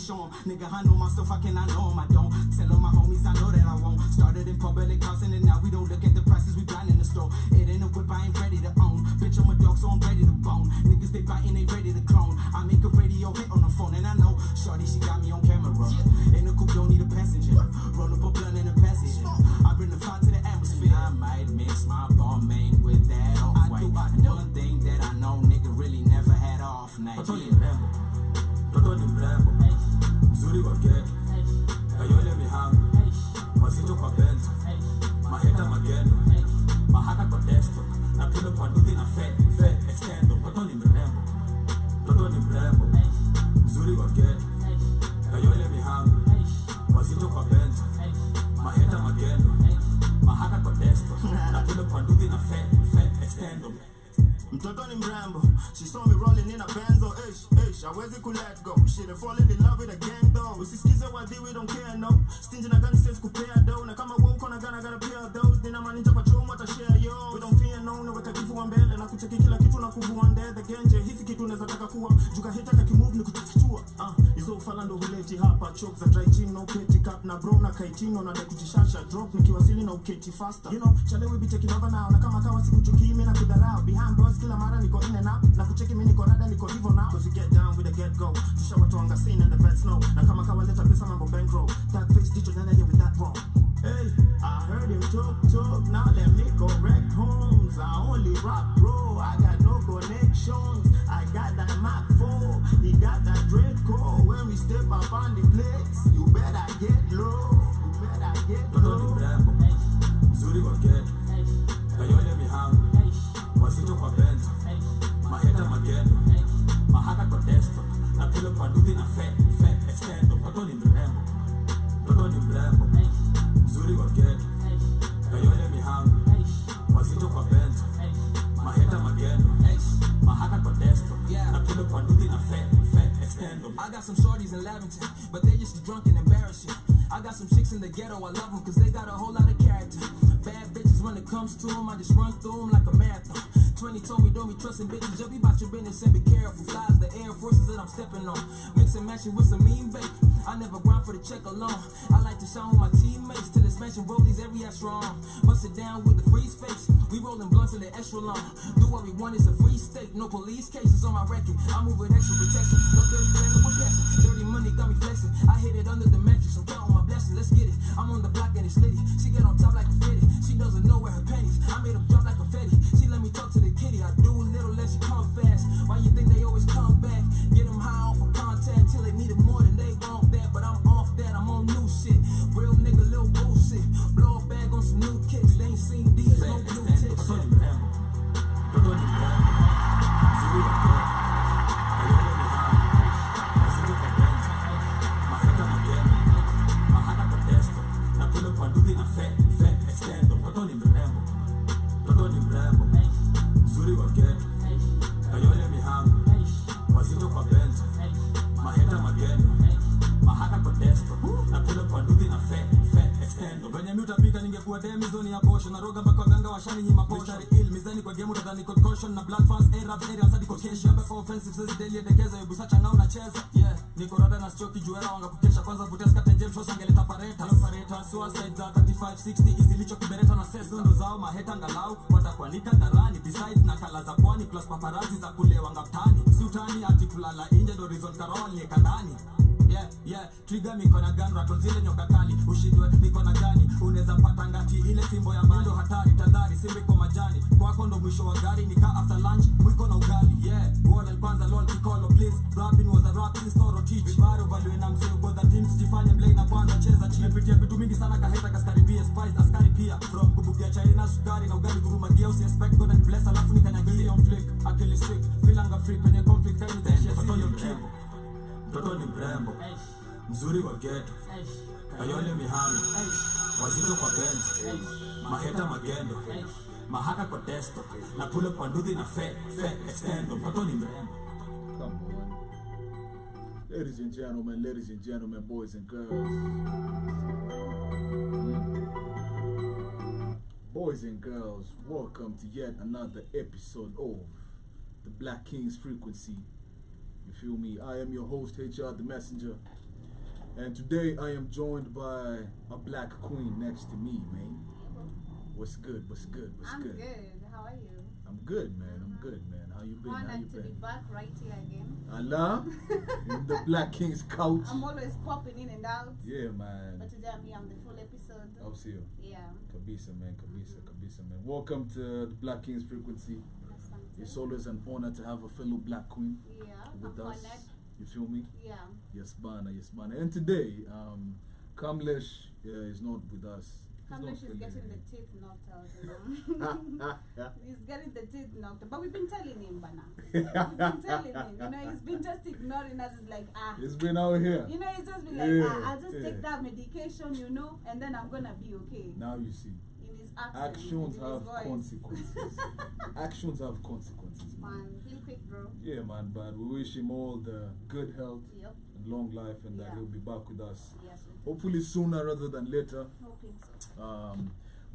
show 'em. Nigga, I know myself, I cannot know 'em. I don't tell 'em my homies, I know that I won't. Started in public housing and now we don't look at the prices, we blind in the store. It ain't a whip, I ain't ready to own. Bitch, I'm a dog, so I'm ready to bone. Niggas, they biting, they ready to clone. I make a radio hit on the phone and I know shorty, she got me on camera. In a coupe, don't need a passenger. Roll up a blunt in a passage. I bring the fire to the atmosphere. I might mix my ball main with that off-white. And one thing that I know, nigga really never had off night. Totoni mrembo, mzuri wa geto, kayole mihango, wazito kwa benzo, maheta magendo, mahaka kwa desto, na pilo kwa nduthi na fe, extendo. Totoni mrembo, mzuri wa geto, kayole mihango, wazito kwa benzo, maheta magendo, mahaka kwa desto, na pilo kwa nduthi na fe, extendo. Mtoto ni mrembo, she saw me rolling in a benzo, ish, hawezi ku let go. She done falling in love with a gang though. Usisikize wadhi, we don't care no. Stingy na gani says kupea dough. Na kama wewe uko na gana gotta pay those. Dina maninja kwa chomo ata share yo. We don't fear no, naweka kifua mbele na kucheki kila kitu na kuvua ndede genje. Hizi kitu unaweza taka kuwa, juka hita kakimove ni kutatua. Hizo ufala ndo huleti hapa, choke za dry gym, no petty cap na bro na kaitino na dai kujishasha drop nikiwasili na uketi faster. You know, chale we be taking over now. Na kama kawa sikuchuki mimi na kudharau. Behind bars kila mara niko in and out. Na kucheki mimi niko rada niko hivyo now. Cause we get down with the get go. Tusha watu wanga scene and the vets know. Na kama kawa leta pesa mambo bankroll. That face dicho nana yeah with that wrong. Hey, I heard him talk, now let me correct homes. I only rock bro, I got no connections. I got that Mac 4, he got that Draco. When we step up on the plates, you better get low. Totoni mrembo, mzuri wa geto, kayole mihango, wazito kwa benzo, maheta magendo, mahaka kwa desto, na pilo kwa nduthi na fe, extendo. Totoni mrembo, mzuri wa geto, kayole mihango, wazito kwa benzo, maheta magendo, mahaka kwa desto, na pilo kwa nduthi na fe, extendo. I got some shorties in Lavington, but they just drunk and embarrassing. I got some chicks in the ghetto, I love them cause they got a whole lot of character. Bad bitches when it comes to them, I just run through them like a marathon. 20 told me don't be trusting bitches, just be about your business and be careful. Flies the Air Forces that I'm stepping on, mix and matching with some mean bait. I never grind for the check alone, I like to shine with my teammates. Till it's matching rollies every ass strong. Bust it down with the free space, we rolling blunts in the extra long. Do what we want, it's a free state, no police cases on my record. I move with extra protection, no dirty random with passion. Dirty money got me flexing, I hit it under the mattress, I'm counting my blessings, let's get it. I'm on the block and it's litty, she get on top like a fitty. She doesn't know where her pennies, I made them drop like confetti. She let me talk to the kitty, I do a little less, she come fast. Why you think they always come back? Get them high off of contact till they need it more than they want that. But I'm off that, I'm on new shit. Real nigga, little bullshit. Blow a bag on some new kicks, they ain't seen these, no blue tips. Totoni mrembo, mzuri wa geto, kayole mihango, wazito kwa benzo, maheta magendo, mahaka kwa desto, na pilo kwa nduthi na fe, extendo. Totoni mrembo, mzuri wa geto, kayole mihango, wazito kwa benzo, maheta magendo, mahaka kwa desto, na pilo kwa nduthi na fe, extendo. Venye mi utapika ningekuwa demi zoni ya bosho, na roga mpaka waganga washani nyima posho. Ill mizani kwa game utadhani code caution, na black fans Arabs area hadi kwa kesha. Before offensive says daily dekeza yubusa changa unacheza. Yeah, niko rada na stroke juera wanga kukesha. Kwanza vutia skate James Show angeleta pareta. Suicide za 3560 izilicho kibereta na sezo ndo zao maheta ngalau watakuanika darani. Besides na kala za pwani plus paparazzi za kulewa ngaptani. Si utani ati kulala inje ndo reason karoa nieka ndani. Yeah, trigger miko na gun rattle zile nyoka kali. Ushindwe niko na gani, unaweza pata ngati ile fimbo ya mbali. Ndo hatari tadhari simbi kwa majani, kwako ndo mwisho wa gari nika after lunch mwiko na ugali. Yeah, wall kwanza lol kikolo please. Rapping was a rap since Toro teach. Vibaro value na mseo kwa the teams jifanye play na kwanza cheza chini. Nimepitia vitu mingi sana kaheta kaskari pia spice askari pia. From kubukia China sukari na ugali guruma gia usi expect God and bless alafu nikanyagilia on flick. Akili sick, feelanga free kwenye conflict time tension. Totoni mrembo, mzuri wa geto, kayole mihango, wazito kwa benzo, maheta magendo, mahaka kwa desto, na pule kwa nduthi na fe, extendo. Totoni mrembo. Come on. Ladies and gentlemen, boys and girls. Boys and girls, welcome to yet another episode of the Black King's Frequency. You feel me? I am your host, HR the Messenger. And today I am joined by a black queen next to me, man. What's good? What's good? What's I'm good? good. How are you? I'm good, man. I'm good, man. How you been? How you Honored to be been? back right here again. Allah, in the Black King's couch. I'm always popping in and out. Yeah, man. But today I'm here on the full episode. I'll see you. Yeah. Kabisa, man. Kabisa, man. Welcome to the Black King's Frequency. That's something. It's always an honor to have a fellow black queen Yeah. with I'm us. honored. You feel me? Yeah. Yes, Bana, yes, Bana. And today, Kamlesh is not with us. Kamlesh is getting the teeth knocked out, you know. He's getting the teeth knocked out. But we've been telling him, Bana. We've been telling him. You know, he's been just ignoring us. He's like, He's been out here. You know, he's just been like, Yeah, I'll just take that medication, you know, and then I'm going to be okay. Now you see. In his accent. Actions in have his voice. consequences. Actions have consequences, man. Man, heal quick, bro. Yeah, man, but we wish him all the good health Yep. and long life, and that Yeah. he'll be back with us. Yes. Hopefully sooner rather than later. Hoping so.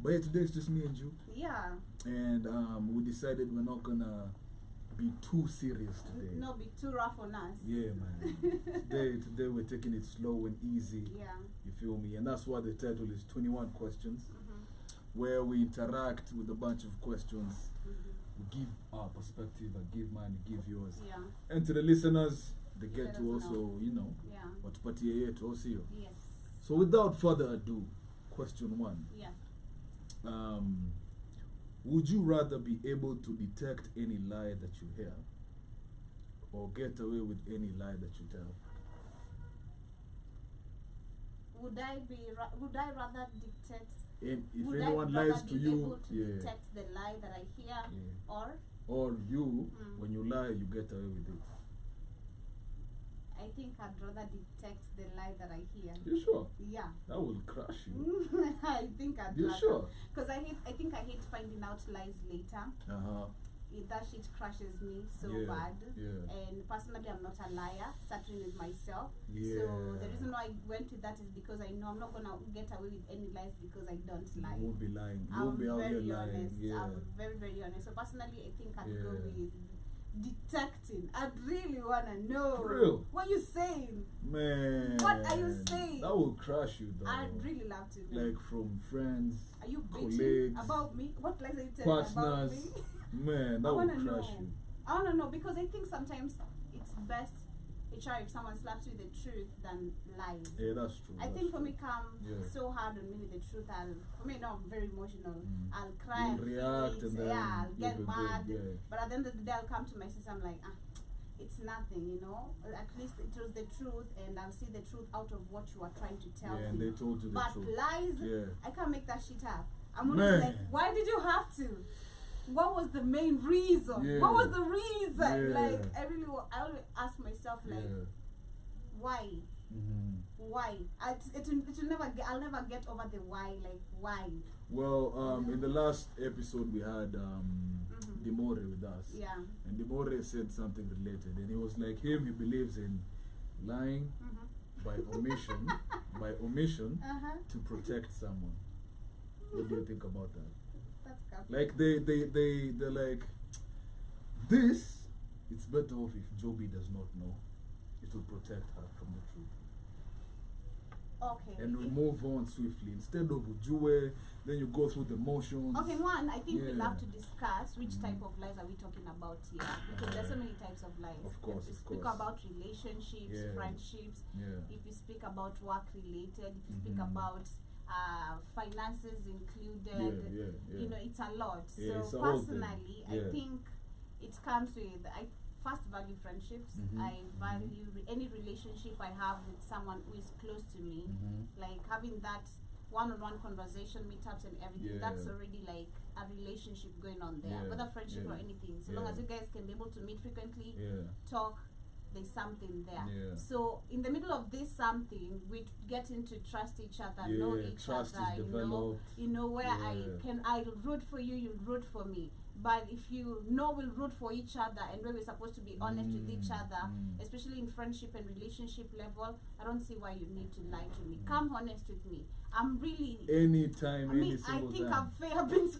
But yeah, today it's just me and you. Yeah. And we decided we're not gonna be too serious today. Not be too rough on us. Yeah, man. today we're taking it slow and easy. Yeah. You feel me? And that's why the title is 21 Questions, Mm-hmm. where we interact with a bunch of questions. Mm-hmm. We give our perspective, I give mine, you give yours. Yeah. And to the listeners, they You get let to us also, know. you know, Yeah. what party to also you. Yes. So without further ado, question 1. Yeah. Would you rather be able to detect any lie that you hear, or get away with any lie that you tell? Would I rather detect? And if would anyone I rather lies to be you, able to yeah, detect the lie that I hear, or or you, Mm. when you lie, you get away with it. I think I'd rather detect the lie that I hear. You sure? Yeah. That will crush you. I think I'd You rather. sure? Because I think I hate finding out lies later. That shit crushes me so Yeah, bad. yeah. And personally, I'm not a liar, certainly with myself. Yeah. So the reason why I went with that is because I know I'm not gonna get away with any lies because I don't lie. You won't be lying. You I'm won't be out here very lying. honest. Yeah. I'm very, very honest. So personally, I think I'd go Yeah. with detecting. I'd really wanna know. For real? What you saying? Man. What are you saying? That will crush you, though. I'd really love to know. Like from friends, Are you colleagues, bitching about me? What lies are you telling about partners. me? Man, that I will wanna crush know. you. I wanna know because I think sometimes it's best if someone slaps you with the truth than lies. Yeah, that's true. I that's think for true. me, come Yeah. so hard on me with the truth. For me, no, I'm very emotional. Mm. I'll cry, You'll I'll react feel it, and then yeah, I'll you'll get be good, mad. yeah. But at the end of the day, I'll come to my sister. I'm like, it's nothing, you know. At least it was the truth, and I'll see the truth out of what you are trying to tell Yeah, me. and they told you the But truth. lies, Yeah. I can't make that shit up. I'm always Man. like, why did you have to? What was the main reason? Yeah. What was the reason? Yeah. Like, I always ask myself, like, Yeah. why? Mm-hmm. Why? It will never get. I'll never get over the why. Like, why? Well, in the last episode we had Demore with us. Yeah. And Demore said something related, and he was like him. He believes in lying by omission to protect someone. What do you think about that? That's good. Like they're like, this. It's better off if Joby does not know. It will protect her from the truth. Okay. And we move on swiftly. Instead of Ujue, then you go through the motions. Okay, one, I think we'll Yeah. have to discuss which type of lies are we talking about here, because there's so many types of lies. Of course, If you of speak course. about relationships, Yeah. friendships, Yeah. if you speak about work related, if you speak Mhm. about finances included, Yeah. you know, it's a lot. Yeah, it's So a whole thing. personally, Yeah. I think it comes with, I first value friendships. Mhm. I value any relationship I have with someone who is close to me, like having that one-on-one conversation, meetups and everything. Yeah. That's already like a relationship going on there, Yeah, whether friendship yeah, or anything. So long yeah. as you guys can be able to meet frequently, Yeah. talk, there's something there. Yeah. So in the middle of this something, we getting to trust each other, know Yeah, each trust other, is you know, developed. where Yeah. I'll root for you, you'll root for me. But if you know we'll root for each other and where we're supposed to be honest with each other, especially in friendship and relationship level, I don't see why you need to lie to me. Come honest with me. I'm really anytime, any I single think time.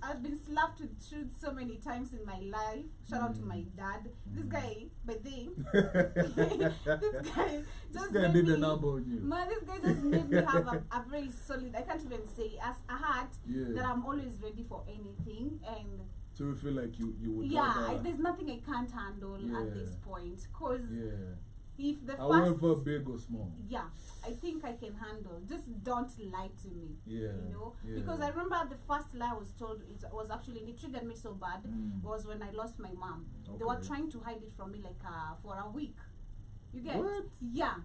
I've been slapped with truth so many times in my life. Shout out to my dad. This guy, but then this guy just This guy made did me, a number on you. man, this guy just made me have a very solid, I can't even say, as a heart that I'm always ready for anything. And So you feel like you would yeah, rather, there's nothing I can't handle at this point. Because if the however big or small. yeah, I think I can handle. Just don't lie to me. Yeah. You know? Yeah. Because I remember the first lie I was told, it was actually, it triggered me so bad, was when I lost my mom. They were Okay. trying to hide it from me like for a week. You get? What? Yeah.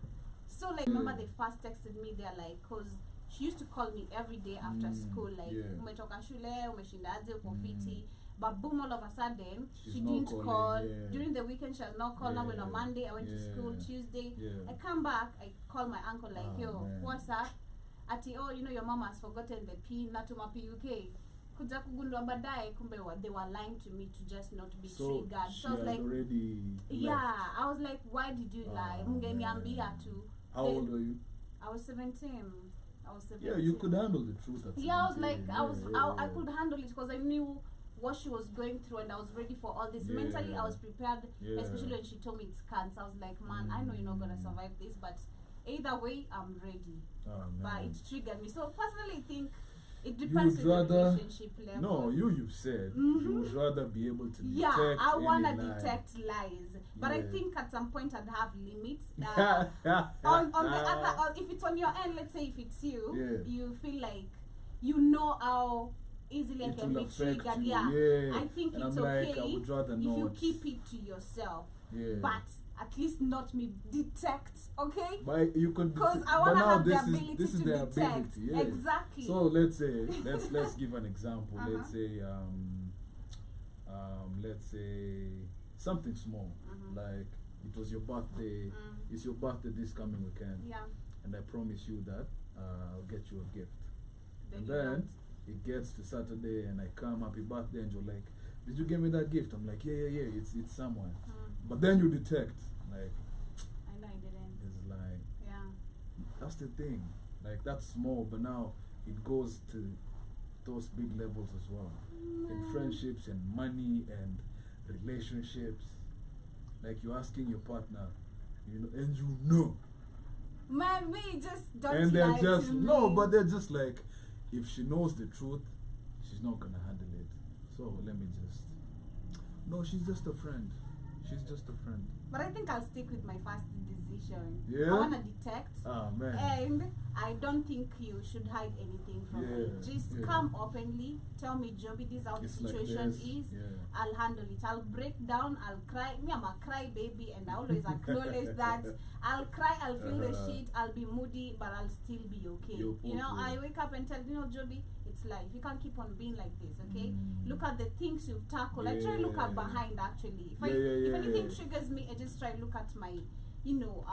So like, remember they first texted me, they're like, cause she used to call me every day after school, like, umetoka shule, umeshindaje, uko fiti. But boom, all of a sudden, she not didn't calling, call. yeah. During the weekend, she has not called. Now, when on Monday, I went to school. Tuesday, I come back. I call my uncle, like, yo, man. what's up? Ati, oh, you know, your mom has forgotten the PIN, natuma PUK. Kuja kugundua baadaye, kumbe they were lying to me to just not be triggered. So I was like, already yeah, I was like, why did you lie? Mungeniambia tu. How old are you? I was 17. I was 17. Yeah, you could handle the truth. At Yeah, I was like, 17. I could handle it because I knew what she was going through and I was ready for all this. Mentally, I was prepared, especially when she told me it's cancer. I was like, man, I know you're not going to survive this, but either way, I'm ready. But it triggered me. So personally, I think it depends on the relationship level. No, you've said you would rather be able to detect I want to any lie. detect lies. But I think at some point I'd have limits. On the other, if it's on your end, let's say if it's you, you feel like you know how easily I can be triggered. I think and it's I'm okay like, I would rather if not. you keep it to yourself. But at least not me detect, okay? But you could, because I want to have the this ability is to the detect. ability, Exactly. So let's say let's give an example. Let's say something small, like it was your birthday. It's your birthday this coming weekend. Yeah. And I promise you that I'll get you a gift. And you then don't. it gets to Saturday and I come, happy birthday, and you're like, did you give me that gift? I'm like, yeah, it's someone. But then you detect, like, I know I didn't. it's like, Yeah. that's the thing. Like, that's small, but now it goes to those big levels as well. In friendships and money and relationships. Like, you're asking your partner, you know, and you know. Man, me just don't And they're lie just, to me. no, but they're just like, if she knows the truth, she's not gonna handle it. So let me just, no, she's just a friend. She's just a friend. But I think I'll stick with my first decision. Yeah? I want to detect. Ah, man. And I don't think you should hide anything from me. Just come openly. Tell me, Joby, this is how the It's like situation this. is. Yeah. I'll handle it. I'll break down. I'll cry. Me, I'm a cry baby, and I always acknowledge that. I'll cry. I'll feel the shit. I'll be moody, but I'll still be okay. You know, I wake up and tell you know, Joby, it's life. You can't keep on being like this, okay? Look at the things you've tackled. I try to look at behind actually. If anything triggers me, I just try to look at my, you know,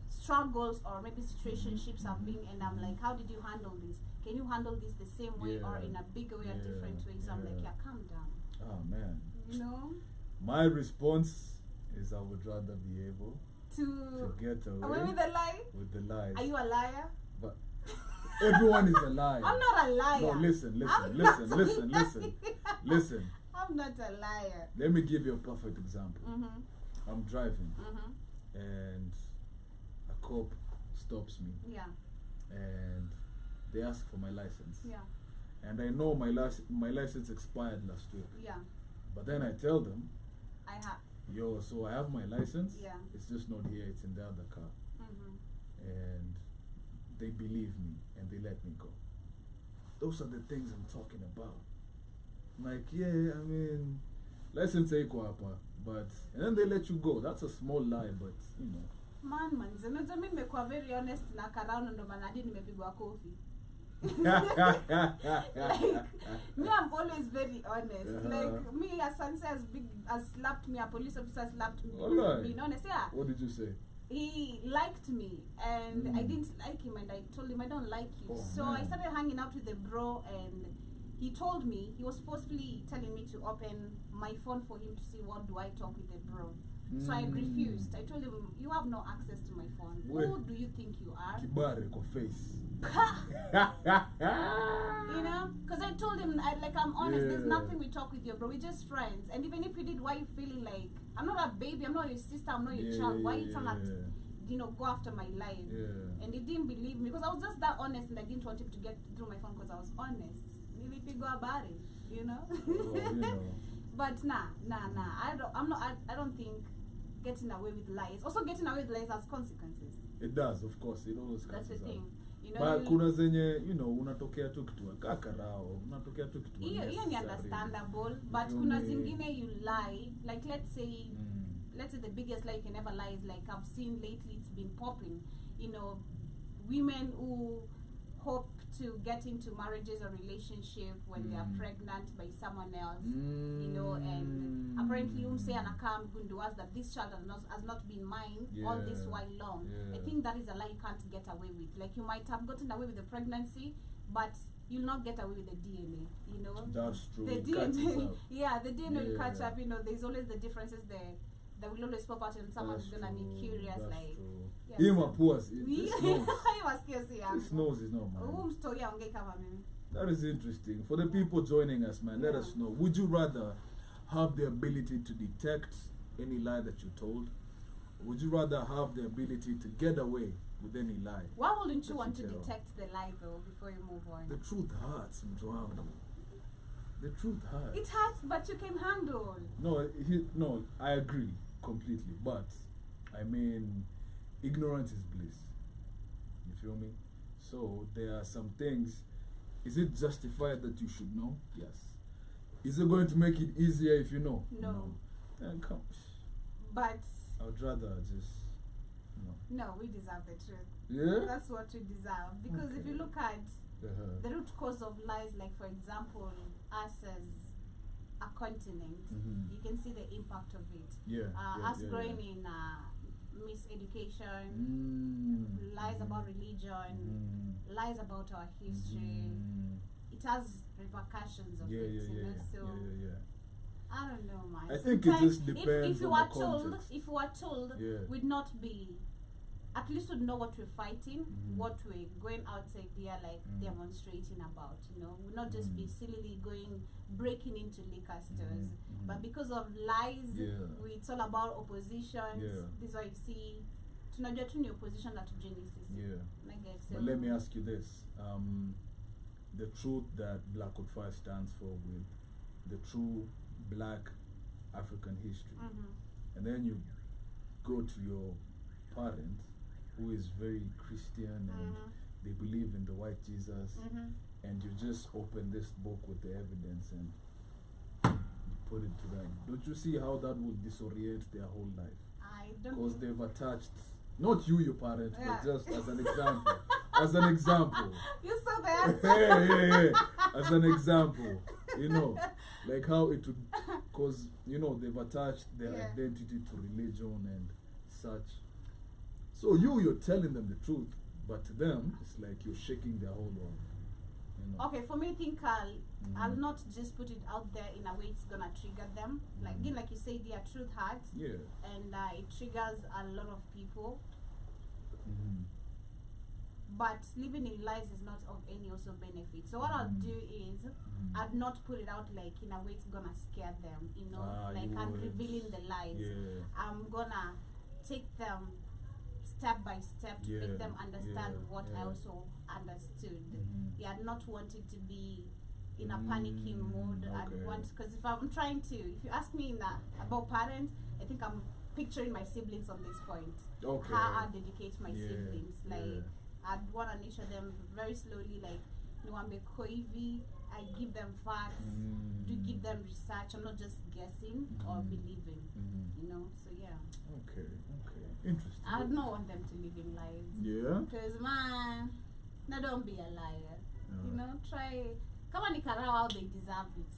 struggles or maybe situationships I've been, and I'm like, how did you handle this? Can you handle this the same way or in a bigger way or different way? So I'm like, yeah, calm down. Oh, man. You know? My response is I would rather be able To get away away with the lie? with the lies. Are you a liar? But everyone is a liar. I'm not a liar. No, listen. I'm not a liar. Let me give you a perfect example. I'm driving Mm-hmm. and a cop stops me Yeah. and they ask for my license. Yeah. And I know my license expired last week. Yeah. But then I tell them, I have. yo, so I have my license. Yeah. It's just not here, it's in the other car. Mm-hmm. And they believe me and they let me go. Those are the things I'm talking about. Like, yeah, I mean, license iko hapa, but and then they let you go. That's a small lie, but you know. Man, unajua mimi nimekuwa very honest na karao ndo maana hadi nimepigwa kofi. Like, me, I'm always very honest. Like me, as Sansa has slapped me, a police officer slapped me. Being honest, yeah. What did you say? He liked me and I didn't like him, and I told him I don't like you. Oh, so man. I started hanging out with the bro, and he told me, he was forcefully telling me to open my phone for him to see what do I talk with a bro. So I refused. I told him, you have no access to my phone. Who do you think you are? Kibare ko face. You know, because I told him, I'm honest, there's nothing we talk with you, bro. We're just friends. And even if we did, why are you feeling like, I'm not a baby, I'm not your sister, I'm not your child. Why are you trying to, go after my life? And he didn't believe me because I was just that honest, and I didn't want him to get through my phone because I was honest. Maybe go about it, you know? But nah. I don't think getting away with lies. Also, getting away with lies has consequences. It does, of course. It always That's the thing. You know, but kuna zenye, unatokea tu kitu kakarao, unatokea tu kitu. Hiyo ni understandable, but kuna zingine you lie, like let's say the biggest lie you can ever lie is like I've seen lately it's been popping, women who hope to get into marriages or relationship when they are pregnant by someone else, and apparently say anakam gunduas that this child has not been mine all this while long. I think that is a lie you can't get away with. Like you might have gotten away with the pregnancy, but you'll not get away with the DNA, That's true. The DNA, the DNA will catch up, there's always the differences there that will always pop out and someone's gonna be curious, that's like true. yes. Him a pause. This nose is not mine. That is interesting. For the people joining us, man, let us know. Would you rather have the ability to detect any lie that you told? Or would you rather have the ability to get away with any lie? Why wouldn't you want to detect the lie though before you move on? The truth hurts, Mtwangu. The truth hurts. It hurts, but you can handle. No, I agree completely. But I mean, ignorance is bliss. You feel me? So there are some things. Is it justified that you should know? Yes. Is it going to make it easier if you know? No. Then come. But I would rather just no, we deserve the truth. Yeah? That's what we deserve. Because if you look at the root cause of lies, like for example, us as a continent, you can see the impact of it. Us growing in miseducation, lies about religion, lies about our history. It has repercussions of it. So I don't know, man. I think it just depends if you on are the told, context. if you are told, we'd not be. At least we'd know what we're fighting, what we're going outside there, like demonstrating about. We'll not just be sillily breaking into liquor stores. But because of lies, it's all about oppositions. This is why you see, tunajua tu ni opposition that genesis. But let me ask you this: the truth that Black Code Fire stands for, with the true Black African history, and then you go to your parents, who is very Christian and they believe in the white Jesus, and you just open this book with the evidence and you put it to them. Don't you see how that will disorient their whole life? I don't. Because they've attached, not you, your parents, but just as an example. As an example. You saw that? As an example, like how it would, because they've attached their identity to religion and such. So you're telling them the truth, but to them, it's like you're shaking their whole world. Okay, for me, I think I'll not just put it out there in a way it's gonna trigger them. Like again, like you say, their truth hurts, and it triggers a lot of people. But living in lies is not of any also benefit. So what I'll do is I'd not put it out like in a way it's gonna scare them. Like I'm revealing the lies. I'm gonna take them step by step to make them understand what I also understood. I'd not want it to be in a panicking mode. I'd want, because if I'm trying to, if you ask me about parents, I think I'm picturing my siblings on this point. How I dedicate my siblings. Like I'd want to nurture them very slowly, like Nwambe Koivi. I give them facts, to give them research. I'm not just guessing or believing, so Okay, interesting. I don't want them to live in lies. Because man, no, don't be a liar. Try, come on, Nicaragua, how they deserve it.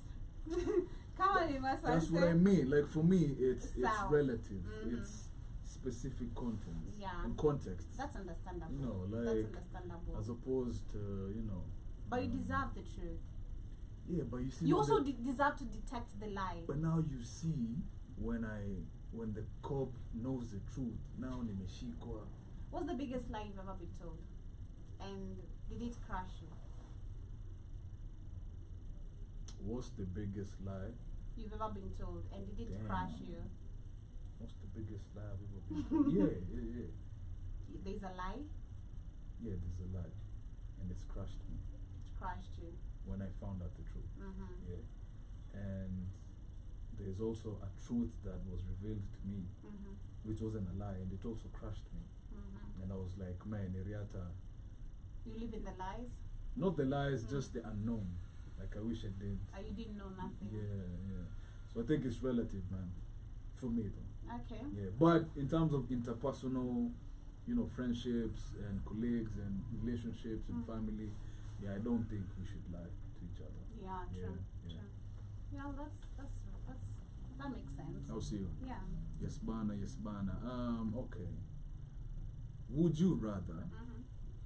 Come on, that's what I mean. Like for me, it's relative. It's specific content and context. That's understandable. Like that's understandable. as opposed to But you deserve the truth. Yeah, but you see. You also deserve to detect the lie. But now you see, when the cop knows the truth, now nimeshikwa. What's the biggest lie you've ever been told? And did it crush you? What's the biggest lie you've ever been told? And did it crush you? What's the biggest lie I've ever been told? Yeah. There's a lie? Yeah, there's a lie. And it's crushed me. It crushed you. When I found out the truth. Yeah. And there's also a truth that was revealed to me, which wasn't a lie, and it also crushed me. And I was like, man, Iriata. You live in the lies? Not the lies, just the unknown. Like I wish I did. You didn't know nothing. Yeah. So I think it's relative, man. For me, though. Okay. Yeah, but in terms of interpersonal, friendships and colleagues and relationships and family, I don't think we should lie to each other. Yeah, true. Yeah. Yeah, that makes sense. I'll see you. Yeah. Yes, bana. Okay. Would you rather?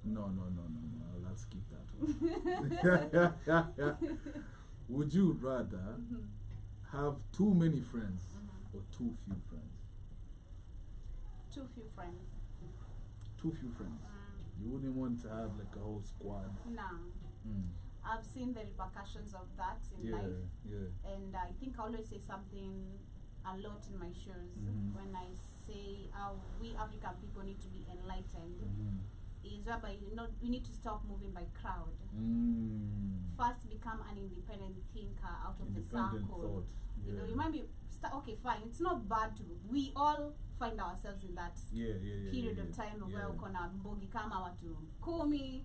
No. Let's keep that one. Would you rather have too many friends or too few friends? Too few friends. Too few friends. You wouldn't want to have like a whole squad. No. I've seen the repercussions of that in life. Yeah. And I think I always say something a lot in my shows when I say we African people need to be enlightened. Is whereby we need to stop moving by crowd. First become an independent thinker out of the circle. Yeah. You might be okay, fine. It's not bad to. We all find ourselves in that period of time where we're gonna bogi kama watu kumi,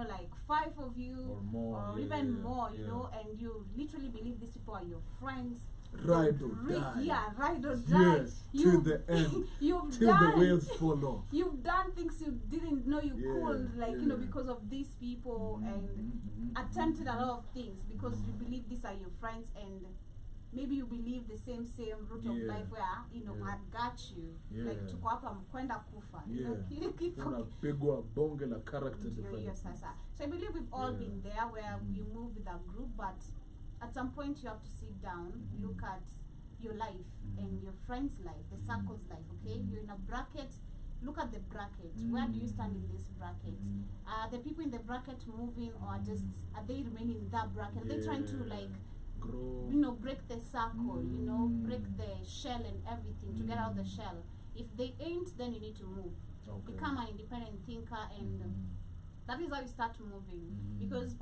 like 5 of you or more, or even more, and you literally believe these people are your friends. Ride or die. Yeah, ride or die. Yes, till the end. Till the wheels fall off. You've done things you didn't know you could, because of these people, and attempted a lot of things because you believe these are your friends, and maybe you believe the same route of life where I got you, like tuko hapa mkwenda kufa. Unapigwa bonge la character development. So I believe we've all been there where you move with a group, but at some point you have to sit down, look at your life and your friend's life, the circle's life, okay? You're in a bracket, look at the bracket. Where do you stand in this bracket? Are the people in the bracket moving, or are they remaining in that bracket? Are they trying to grow, break the circle, break the shell and everything to get out the shell? If they ain't, then you need to move. Become an independent thinker, and that is how you start moving. Because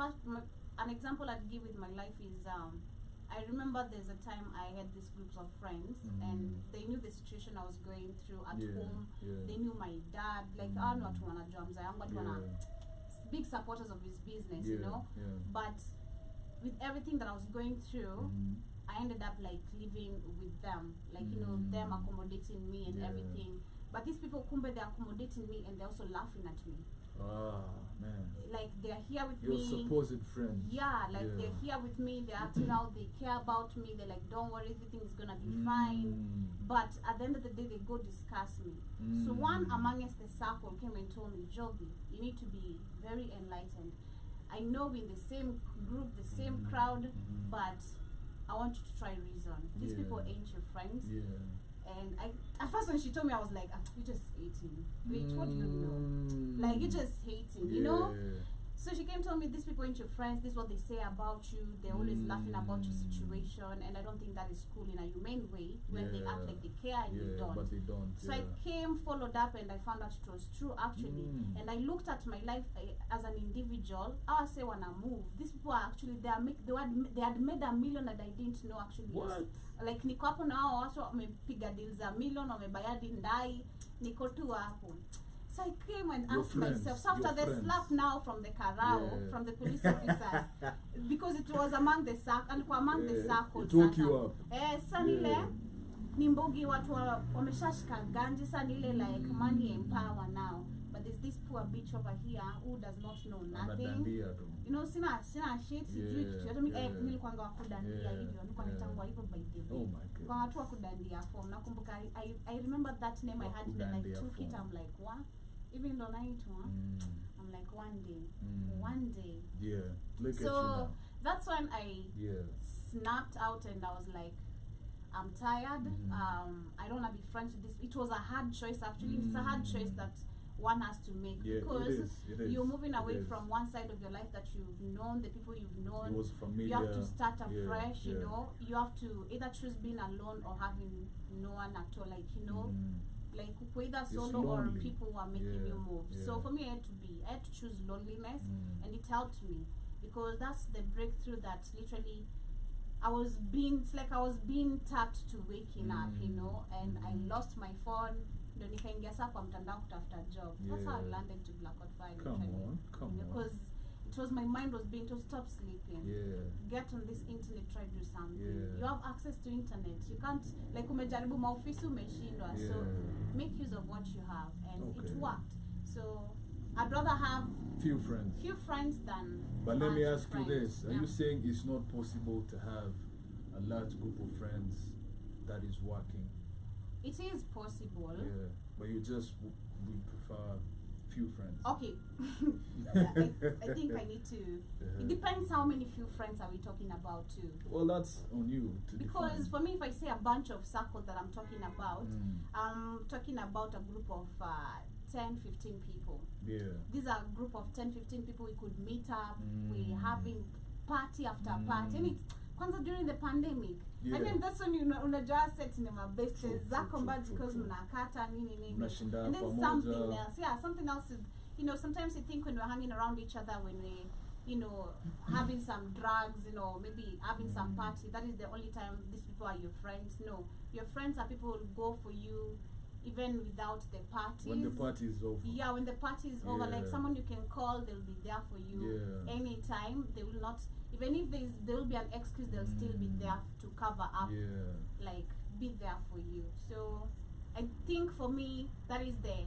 an example I'd give with my life is I remember there's a time I had these groups of friends and they knew the situation I was going through at home. They knew my dad, like I know big supporters of his business, but with everything that I was going through, I ended up like living with them, like them accommodating me and everything. But these people, kumbe, they're accommodating me and they're also laughing at me. Man. Like they're here with your me. Your supposed friends. Yeah, like they're here with me, they're acting out, they care about me, they're like, don't worry, everything is gonna be fine. But at the end of the day, they go discuss me. So one amongst the circle came and told me, Jovi, you need to be very enlightened. I know we're in the same group, the same crowd, but I want you to try reason. These people ain't your friends. And at first when she told me, I was like, you're just hating. Bitch, what do you know? Like, you're just hating, you know? So she came and told me, these people ain't your friends, this is what they say about you, they're always laughing about your situation, and I don't think that is cool in a humane way when they act like they care and you don't. But they don't. So I came, followed up, and I found out it was true actually. And I looked at my life as an individual. I say when I move, these people are actually, they had made $1 million that I didn't know actually. What? Like niko hapo nao watu wamepiga deals za million, wamebaya ndai, niko tu hapo. So I came and asked myself, so after the slap now from the Karao, from the police officers, because it was among the circles. It woke you up. Sanile, nimbogi watu wameshashika ganji, sanile like money and power now. But there's this poor bitch over here who does not know nothing. Sina shit, sijui kitu. Hata nilikuwa wakudandia hivyo, nilikuwa nitangwa hivyo by the way. Kwa watu wakudandia form. Nakumbuka I remember that name I had, then I took it. I'm like, what? Even though I'm like, one day. Yeah. Look so at you now. that's when I snapped out and I was like, I'm tired. I don't want to be friends with this. It was a hard choice actually. It's a hard choice that one has to make because it is. You're moving away from one side of your life that you've known, the people you've known. It was familiar. You have to start afresh, you know. You have to either choose being alone or having no one at all, like, you know. Like whether solo or people who are making you move. So for me, I had to choose loneliness, and it helped me because that's the breakthrough that literally it's like I was being tapped to waking up, you know, and I lost my phone. Ndio nikaingia kwa mtandao kutafuta job. That's how I landed to Blackout Fire. Come on. Because it was my mind was being told stop sleeping. Get on this internet, try to do something. You have access to internet. You can't like umejaribu maofisi umeshindwa. So make use of what you have, and it worked. So I'd rather have few friends than. But let me ask you this: are you saying it's not possible to have a large group of friends that is working? It is possible. Yeah, but you just would prefer few friends. Okay. I think I need to. It depends how many few friends are we talking about too. Well, that's on you to because define. For me, if I say a bunch of circles that I'm talking about, I'm talking about a group of 10, 15 people. Yeah. These are a group of 10, 15 people. We could meet up. We're having party after party. And it's kwanza during the pandemic. I mean, that's when unajua set in my best zako mbadi because mnakata nini. And then something else. Yeah, something else is, you know, sometimes you think when we're hanging around each other, when we, you know, having some drugs, you know, maybe having some party, that is the only time these people are your friends. No, your friends are people who go for you even without the parties. When the party is over. Yeah, when the party is over, like someone you can call, they'll be there for you anytime. They will not, even if there will be an excuse, they'll still be there to cover up, like be there for you. So I think for me, that is the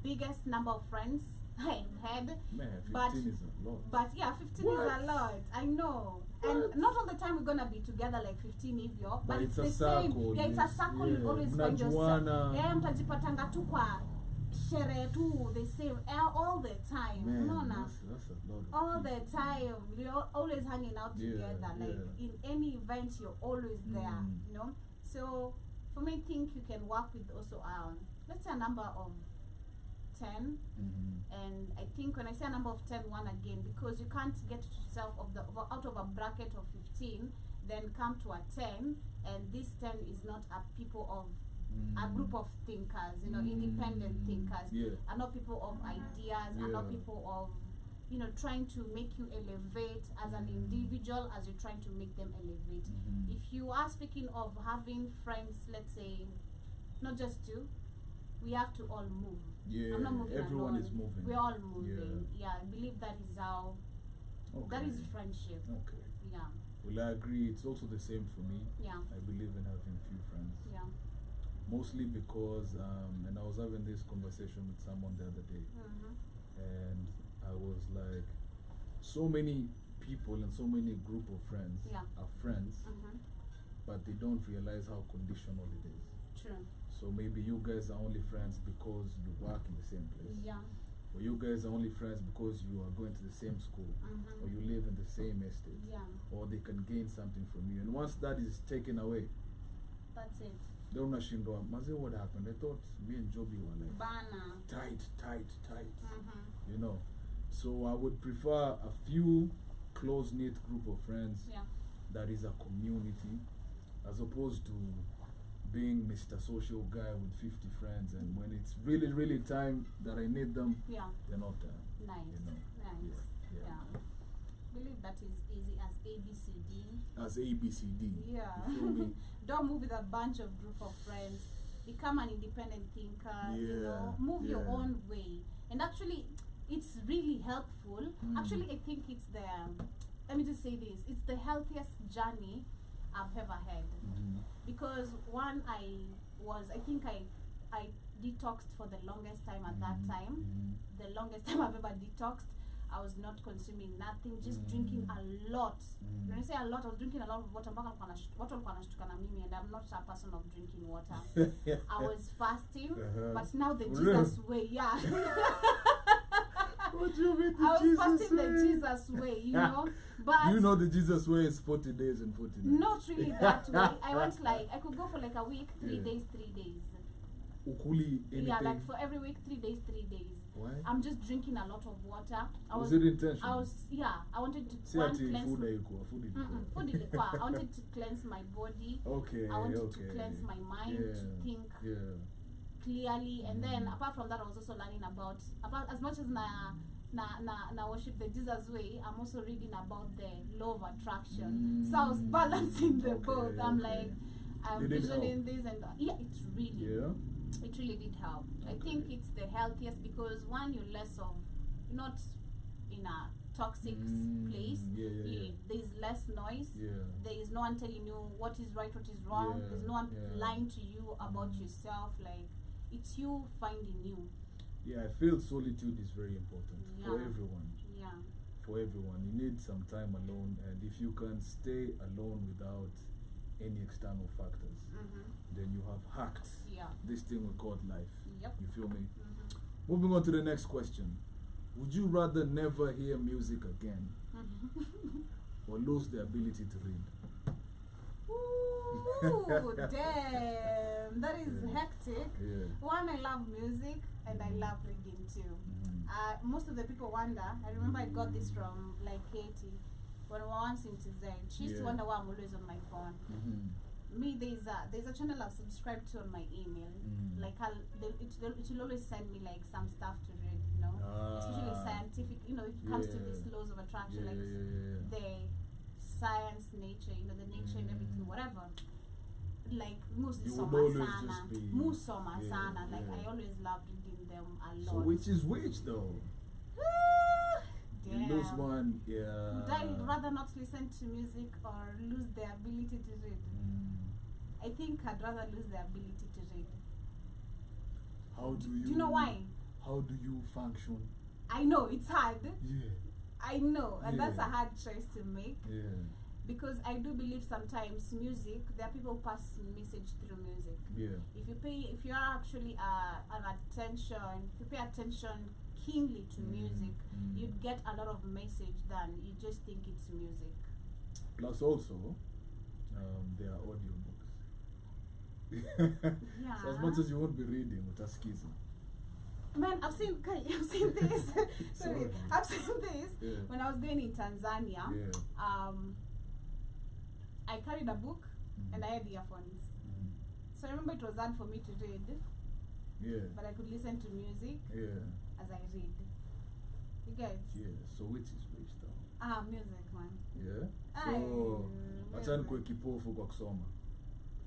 biggest number of friends I've had. Man, 15 is a lot. But yeah, 15 is a lot. I know. And not all the time we're gonna be together like 15 if you're, but it's the circle. Same. Yeah, it's a circle. You always find yourself. Yeah, mtajipatanga tu kwa sherehe tu the same all the time. Man, that's a lot. All the time. You're always hanging out together. Like in any event, you're always there. You know. So for me, I think you can work with also let's say a number of 10, and I think when I say a number of 10, one again, because you can't get yourself out of a bracket of 15, then come to a 10, and this 10 is not a people of a group of thinkers, you know, independent thinkers, are not people of ideas, are not people of, you know, trying to make you elevate as an individual as you're trying to make them elevate. If you are speaking of having friends, let's say, not just two, we have to all move. Yeah, I'm not moving everyone alone. is moving. We're all moving. Yeah, I believe that is how. That is friendship. Okay. Yeah. Well, I agree. It's also the same for me. Yeah. I believe in having few friends. Yeah. Mostly because, and I was having this conversation with someone the other day, and I was like, so many people and so many group of friends are friends, but they don't realize how conditional it is. True. So maybe you guys are only friends because you work in the same place. Yeah. Or you guys are only friends because you are going to the same school. Or you live in the same estate. Yeah. Or they can gain something from you. And once that is taken away, that's it. They're not shindo. Maze, what happened? I thought me and Joby were like tight. You know. So I would prefer a few close-knit group of friends that is a community, as opposed to being Mr. Social Guy with 50 friends, and when it's really, really time that I need them, they're not there. Nice. You know? Nice. Yeah. Believe that is easy as ABCD. As ABCD. Yeah. Don't move with a bunch of group of friends. Become an independent thinker. You know, move your own way. And actually, it's really helpful. Actually, I think it's let me just say this. It's the healthiest journey I've ever had. Because one, I think I detoxed for the longest time at that time. The longest time I've ever detoxed. I was not consuming nothing, just drinking a lot. When I say a lot, I was drinking a lot of water. And I'm not a person of drinking water. I was fasting, but now the Jesus way, What do you mean I was fasting the Jesus way, you know. But you know the Jesus way is 40 days and 40 nights. not really that way. I went like I could go for like a week, 3 days, 3 days. Ukuli anything? Yeah, like for every week, 3 days, 3 days. Why? I'm just drinking a lot of water. Was it intentional? I wanted to See, cleanse. Food ilikuwa. I wanted to cleanse my body. Okay. I wanted to cleanse my mind, to think clearly, and then apart from that, I was also learning about as much as na worship the Jesus way. I'm also reading about the law of attraction. So I was balancing the both. I'm like, I'm visioning this and that. Yeah, it's really. It really did help. I think it's the healthiest because one, you're less of, you're not in a toxic place. There's less noise. There is no one telling you what is right, what is wrong. There's no one lying to you about yourself. Like, it's you finding you. Yeah, I feel solitude is very important for everyone. Yeah. For everyone. You need some time alone, and if you can stay alone without any external factors, then you have hacked this thing we call life. Yep. You feel me? Moving on to the next question. Would you rather never hear music again or lose the ability to read? Ooh, damn. That is hectic. One, I love music and I love reading too. Most of the people wonder, I remember I got this from like Katie when we were once in TZ. She used to wonder why I'm always on my phone. Me, there's a channel I've subscribed to on my email. Like it will always send me like some stuff to read, you know, especially scientific. You know, it comes to these laws of attraction, like the science, nature, you know, the nature and everything, whatever. Like musoma sana. Like I always love reading them a lot. So which is which though? You lose one, Would I rather not listen to music or lose the ability to read? I think I'd rather lose the ability to read. How do you? Do you know why? How do you function? I know it's hard. Yeah. I know, and that's a hard choice to make. Yeah. Because I do believe sometimes music, there are people who pass message through music. Yeah. If you are actually if you pay attention keenly to music, you'd get a lot of message than you just think it's music. Plus also, there are audiobooks. So as much as you won't be reading, with a schism. Man, I've seen this. Sorry, I've seen this when I was going in Tanzania. I carried a book and I had earphones. So I remember it was hard for me to read. But I could listen to music as I read. You guys? So which is which though? Music, man. So achani kwe kipofu kwa kusoma.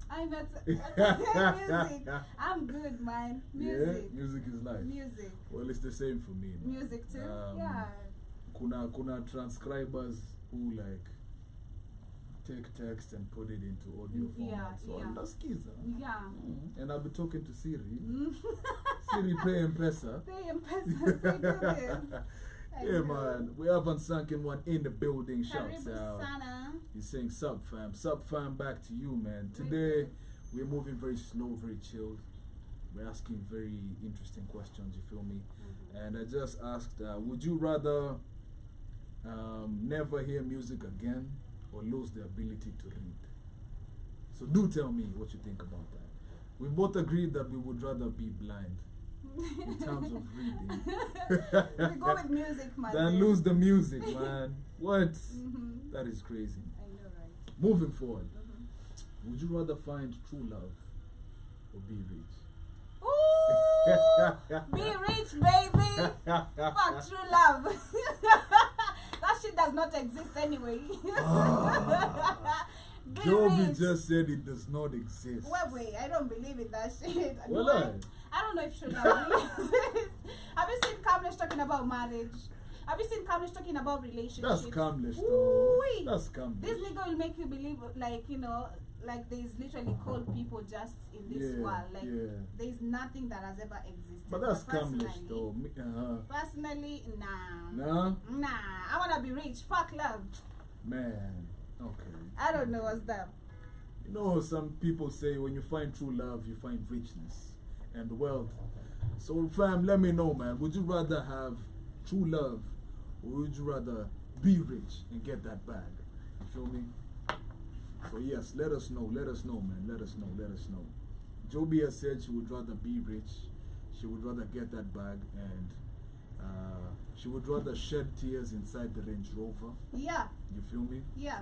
I'm not music. I'm good, man. Music. Music is life. Music. Well, it's the same for me, man. Music too. Kuna transcribers who like take text and put it into audio format. So ndaskiza. And I'll be talking to Siri. Siri, pay M-Pesa. Pay M-Pesa. They do this. Yeah, man. We haven't sunken one in the building. Shouts out. He's saying sub fam. Sub fam, back to you, man. Today, we're moving very slow, very chilled. We're asking very interesting questions, you feel me? And I just asked, would you rather never hear music again or lose the ability to read? So do tell me what you think about that. We both agreed that we would rather be blind in terms of reading. We go with music, man. Then lose the music, man. What? That is crazy. I know, right? Moving forward, would you rather find true love or be rich? Ooh, be rich, baby. Fuck true love. That shit does not exist anyway. Joby just said it does not exist. Wait, I don't believe in that shit. Well, I don't know if true love really exists. Have you seen Kamlesh talking about marriage? Have you seen Kamlesh talking about relationships? That's Kamlesh, though. Ooh-wee. That's Kamlesh. This nigga will make you believe, like, you know, like there's literally cold people just in this world. Like, there's nothing that has ever existed. But that's Kamlesh, though. Personally, nah. No? Nah. I want to be rich. Fuck love. Man. Okay. I don't know what's that. You know, some people say when you find true love, you find richness and wealth. So, fam, let me know, man. Would you rather have true love or would you rather be rich and get that bag? You feel me? So yes, let us know, man, let us know. Joby has said she would rather be rich, she would rather get that bag, and she would rather shed tears inside the Range Rover. Yeah. You feel me? Yeah.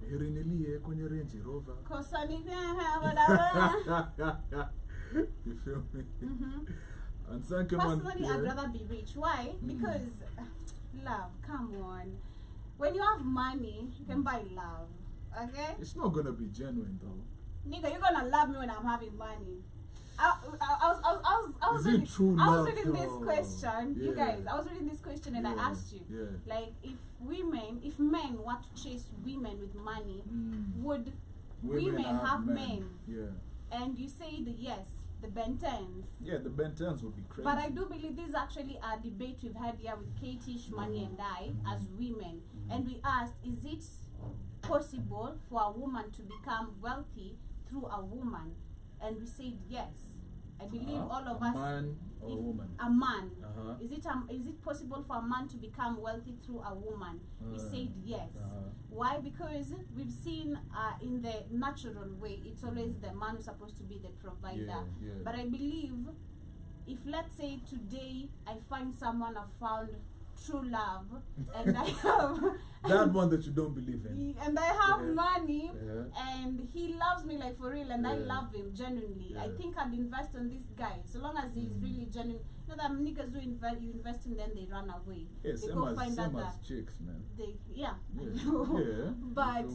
Hirinilie kwenye Range Rover. You feel me? And personally, I'd rather be rich. Why? Because love, come on. When you have money, you can buy love. Okay? It's not gonna be genuine though. Nigga, you're gonna love me when I'm having money. I was Is it true love, reading this question, yeah. you guys. I was reading this question and I asked you, like, if men want to chase women with money, would women have men? Yeah. And you say the yes, the Ben 10s. Yeah, the Ben 10s would be crazy. But I do believe this is actually a debate we've had here with Katie, Shmani, and I as women, and we asked, is it possible for a woman to become wealthy through a woman? And we said yes. I believe all of us. A man or a woman? A man. Is it possible for a man to become wealthy through a woman? We said yes. Why? Because we've seen in the natural way, it's always the man who's supposed to be the provider. But I believe if, let's say, today I find someone I found true love and I have that one that you don't believe in, and I have money and he loves me like for real and I love him genuinely, I think I'd invest on this guy so long as he's really genuine. You know that niggas do you invest in them, they run away. They go find out that chicks, man. But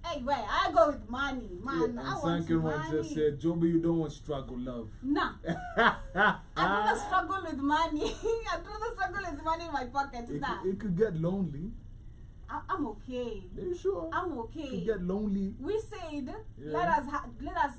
hey, wait, I go with money, man. I want money. Just said, Joby, you don't want struggle love. Nah. I'd rather struggle with money. I'd rather struggle with money in my pocket. It could get lonely. I'm okay. Are you sure? I'm okay. It could get lonely. We said, let us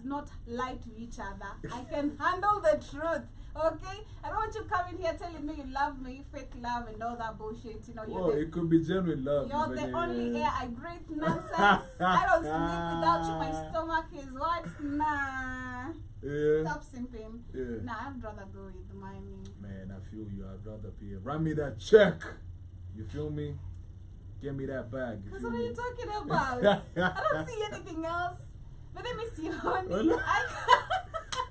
not lie to each other. I can handle the truth. Okay? I don't want you coming here telling me you love me, fake love and all that bullshit. You know, well, it could be genuine love. You're the only air I breathe nonsense. I don't sleep without you. My stomach is what? Nah. Stop simping. Nah, I'd rather go with money. Man, I feel you. I'd rather pay. Run me that check. You feel me? Give me that bag. Because what are you talking about? I don't see anything else. But let me see, honey.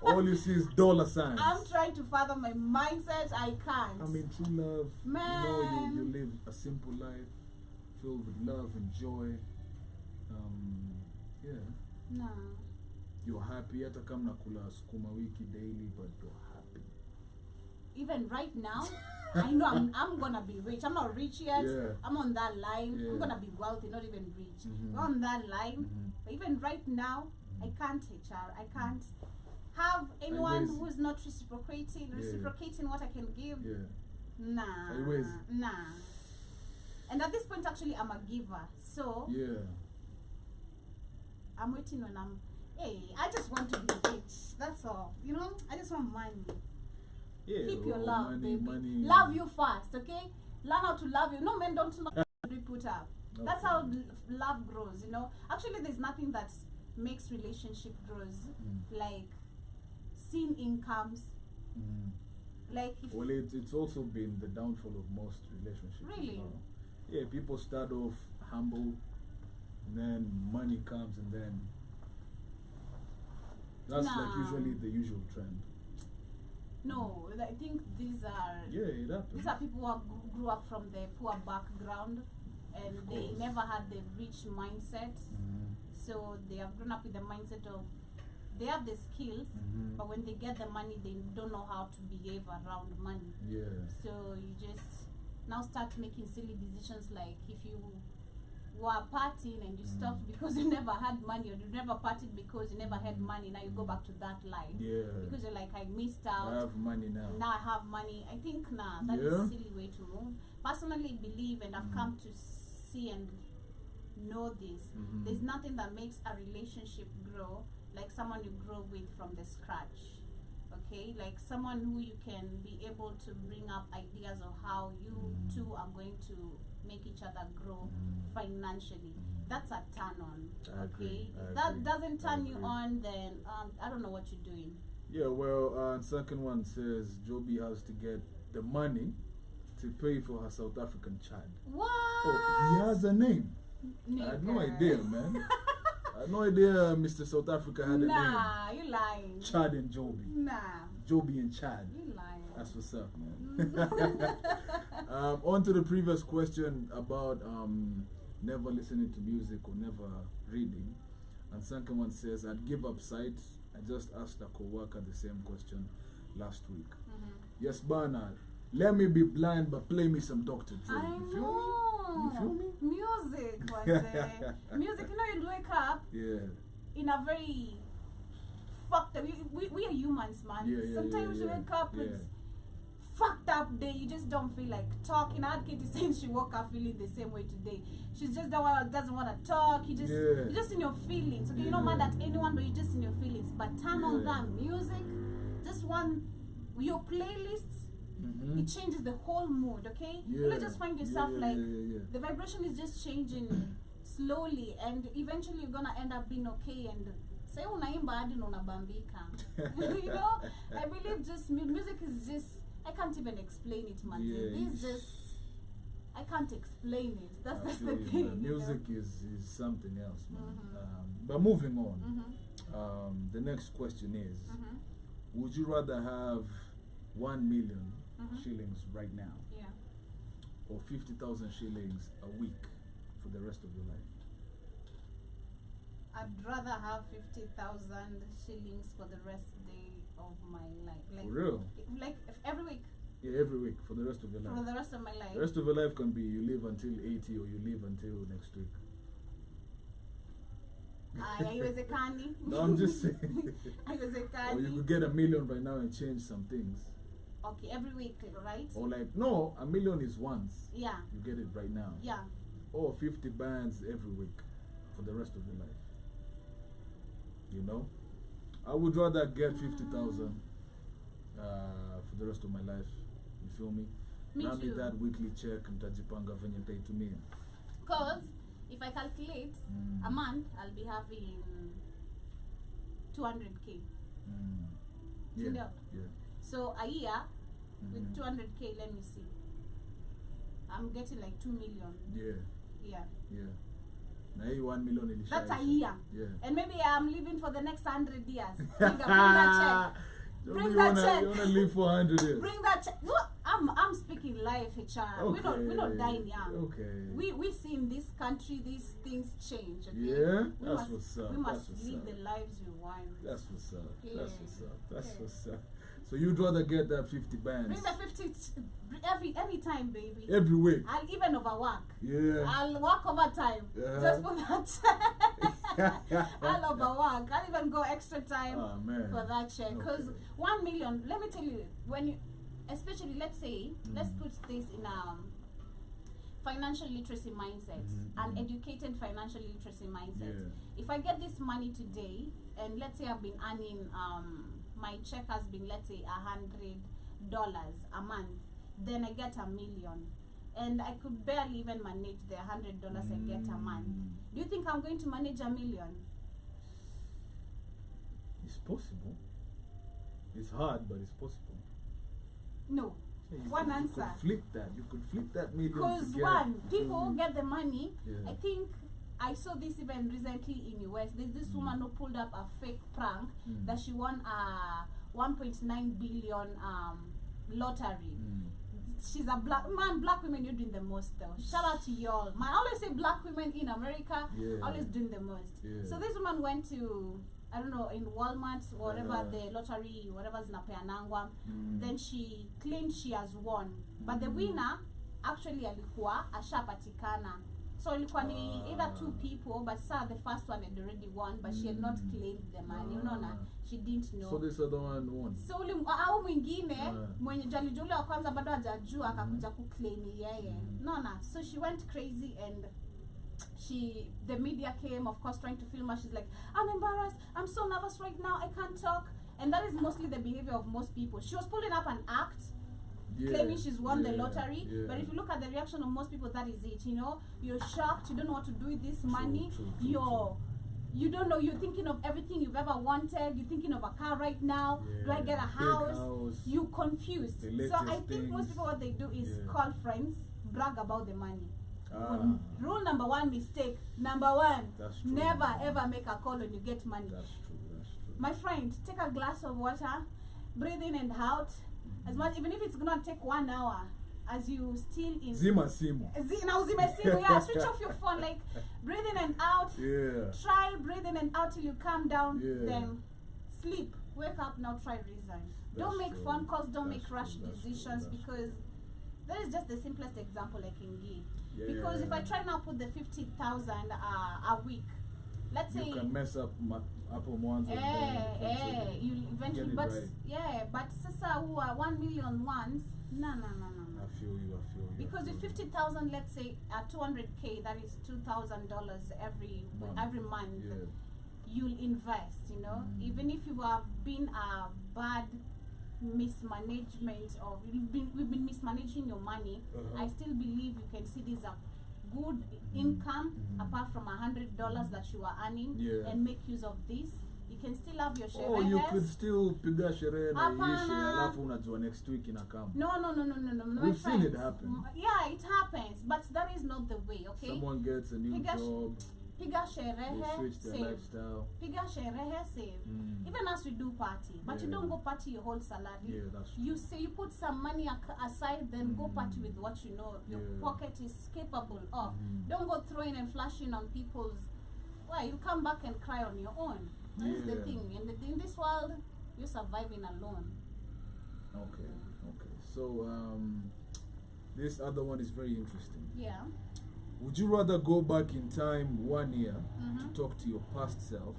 All you see is dollar signs. I'm trying to fathom my mindset. I can't. I mean, true love. Man. You know, you live a simple life filled with love and joy. Nah. You're happy. Hata kama nakula sukuma wiki daily, but you're happy. Even right now, I know I'm gonna be rich. I'm not rich yet. I'm on that line. I'm gonna be wealthy, not even rich. I'm on that line. But even right now, I can't HR. I can't have anyone who's not reciprocating what I can give. Nah. Nah. And at this point, actually, I'm a giver. So I'm waiting when I just want to be rich. That's all. You know, I just want money. Keep your love, money, baby. Money. Love you first, okay? Learn how to love you. No men don't know how to be put up. Okay. That's how love grows, you know. Actually, there's nothing that makes relationship grows like seeing incomes. Like well, it's also been the downfall of most relationships. Really? Yeah, people start off humble, and then money comes, and then that's like usually the usual trend. No, I think these are these are people who grew up from the poor background and they never had the rich mindset. So they have grown up with the mindset of they have the skills, but when they get the money, they don't know how to behave around money. So you just now start making silly decisions like if you were partying and you stopped because you never had money, or you never partied because you never had money, now you go back to that line. Because you're like, I missed out. I have money now. Now I have money. I think that is a silly way to move. Personally believe, and I've come to see and know this, there's nothing that makes a relationship grow like someone you grow with from the scratch. Okay, like someone who you can be able to bring up ideas of how you two are going to make each other grow financially. That's a turn on. Okay, if that doesn't turn you on, then I don't know what you're doing. Yeah, well, second one says Joby has to get the money to pay for her South African child. What? Oh, he has a name. I had no idea, man. I had no idea Mr. South Africa had a name. Nah, you lying. Chad and Joby. Nah. Joby and Chad. You lying. That's what's up, man. On to the previous question about never listening to music or never reading. And Sankaman says, I'd give up sight. I just asked a co-worker the same question last week. Yes, Bernard. Let me be blind, but play me some Dr. Dre. I You feel know. me? You feel me? Music was there. Music, you know, you'd wake up in a very fucked up. We are humans, man. Sometimes you wake up with fucked up day. You just don't feel like talking. I had Katie saying she woke up feeling the same way today. She's just doesn't want to talk. You're just in your feelings. Okay, you're not mad at anyone, but you're just in your feelings. But turn on that music, just your playlists. It changes the whole mood. Okay, you just find yourself like the vibration is just changing slowly, and eventually you're gonna end up being okay. And say unaimba hadi unabambika. You know, I believe just music is just, I can't even explain it, man. It's just, I can't explain it. That's the thing. Man. Music is something else, man. But moving on, the next question is, would you rather have 1 million shillings right now, or 50,000 shillings a week for the rest of your life? I'd rather have 50,000 shillings for the rest of my life. Like, for real? Like every week? Yeah, every week for the rest of your life. For the rest of my life. The rest of your life can be you live until 80 or you live until next week. Haiwezekani. No, I'm just saying. Haiwezekani. Or you could get 1 million right now and change some things. Okay, every week, right? Or like, no, 1 million is once. Yeah. You get it right now. Yeah. Or 50 bands every week for the rest of your life. You know? I would rather get 50,000 for the rest of my life. You feel me? Me Grab me too. that weekly check and tajipanga venye nitaitumia. Because if I calculate a month, I'll be having 200k. Yeah. So a year with 200k, let me see. I'm getting like 2 million. Yeah. Now you 1 million in That's a year. Yeah. And maybe I'm living for the next 100 years. Bring that check. Bring that check. You wanna live for 100 years? Bring that check. Look, I'm speaking life, HR. Okay. We don't die young. Okay. We see in this country these things change. Okay? Yeah, that's what's up. We must That's live what's up. the lives we want. That's what's up. Yeah. That's what's up. That's Yeah. what's up. So you'd rather get that 50 bands Bring the 50 every time, baby. every week? I'll even overwork. Yeah. I'll work overtime just for that check. I'll overwork. I'll even go extra time for that check. Because 1 million, let me tell you, when you, especially let's say, let's put this in financial literacy mindset, an educated financial literacy mindset. If I get this money today, and let's say I've been earning, my check has been, let's say, $100 a month, then I get 1 million. And I could barely even manage the $100 I get a month. Do you think I'm going to manage 1 million? It's possible. It's hard, but it's possible. No. Yeah, One answer. You could flip that. You could flip that million. Because people get the money. I think I saw this even recently in US. There's this woman who pulled up a fake prank that she won a 1.9 billion lottery. She's a black man. Black women, you're doing the most though. Shout out to y'all, man. I always say black women in America always doing the most. So this woman went to, I don't know, in Walmart, whatever the lottery, whatever's in Peanangwa. Then she claimed she has won, but the winner actually alikuwa ashapatikana. So ilikuwa ni either 2 people, but the first one had already won, but she had not claimed the money. You know, she didn't know. So this other one won. So au mwingine mwenye jalijule wa kwanza bado hajajua akakuja kuclaim yeye. So she went crazy, and the media came, of course, trying to film her. She's like, I'm embarrassed, I'm so nervous right now, I can't talk. And that is mostly the behavior of most people. She was pulling up an act, claiming she's won the lottery, but if you look at the reaction of most people, that is it. You know, you're shocked, you don't know what to do with this money. You don't know, you're thinking of everything you've ever wanted, you're thinking of a car right now, do I get a house? You confused. So I think most people what they do is call friends, brag about the money. Rule number one mistake, number one, never ever make a call when you get money. That's true. My friend, take a glass of water, breathe in and out, as much, even if it's gonna take 1 hour, as you still in Zima Simo. Yeah, switch off your phone, like breathe in and out. Yeah. Try breathe in and out till you calm down. Yeah. Then sleep. Wake up now, try resign. Don't make phone calls, don't make rash decisions, because that is just the simplest example I can give. Yeah. Because if I try now put the 50,000 a week, let's say you can mess up Apple ones and then you eventually, but right. but sasa who are 1 million ones, no. I feel you. Because with 50,000, let's say 200K, that is $2,000 every month. Yeah. You'll invest, you know, even if you have been a bad mismanagement, or we've been mismanaging your money, I still believe you can see this a good income apart from $100 that you are earning, and make use of this. You can still have your share. Oh, you could still piga sherehe na iishi alafu unajua next week inakam. No. We've seen it happen. Yeah, it happens, but that is not the way, okay? Someone gets a new job. Piga sherehe, they switch their save. lifestyle. Piga sherehe, save. Even as we do party, but you don't go party your whole salary. Yeah, that's true. You say you put some money aside, then go party with what you know your pocket is capable of. Don't go throwing and flashing on people's. Well, you come back and cry on your own. That's the thing. In this world, you're surviving alone. Okay. So this other one is very interesting. Yeah. Would you rather go back in time 1 year to talk to your past self,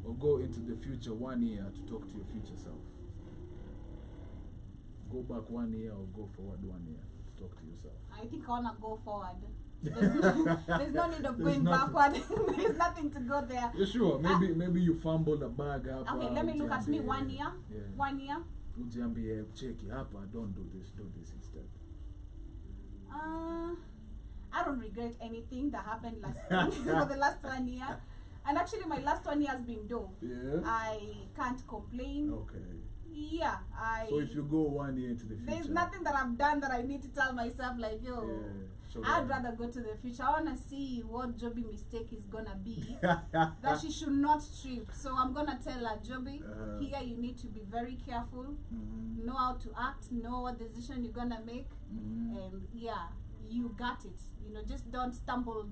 or go into the future 1 year to talk to your future self? Go back 1 year or go forward 1 year to talk to yourself? I think I wanna go forward. There's no need of going backward. There's nothing to go there. Yeah, sure. Maybe you fumbled a bag up. Okay, let me look at me 1 year. Yeah. 1 year. Ujiambie check it up. Don't do this instead. I don't regret anything that happened for the last 1 year. And actually my last 1 year has been dope. Yeah. I can't complain. Okay. Yeah, So if you go 1 year into the future, there's nothing that I've done that I need to tell myself like, yo, I'd rather go to the future. I wanna see what Joby mistake is gonna be that she should not trip. So I'm gonna tell her, Joby, here you need to be very careful, know how to act, know what decision you're gonna make, and you got it. You know, just don't stumble,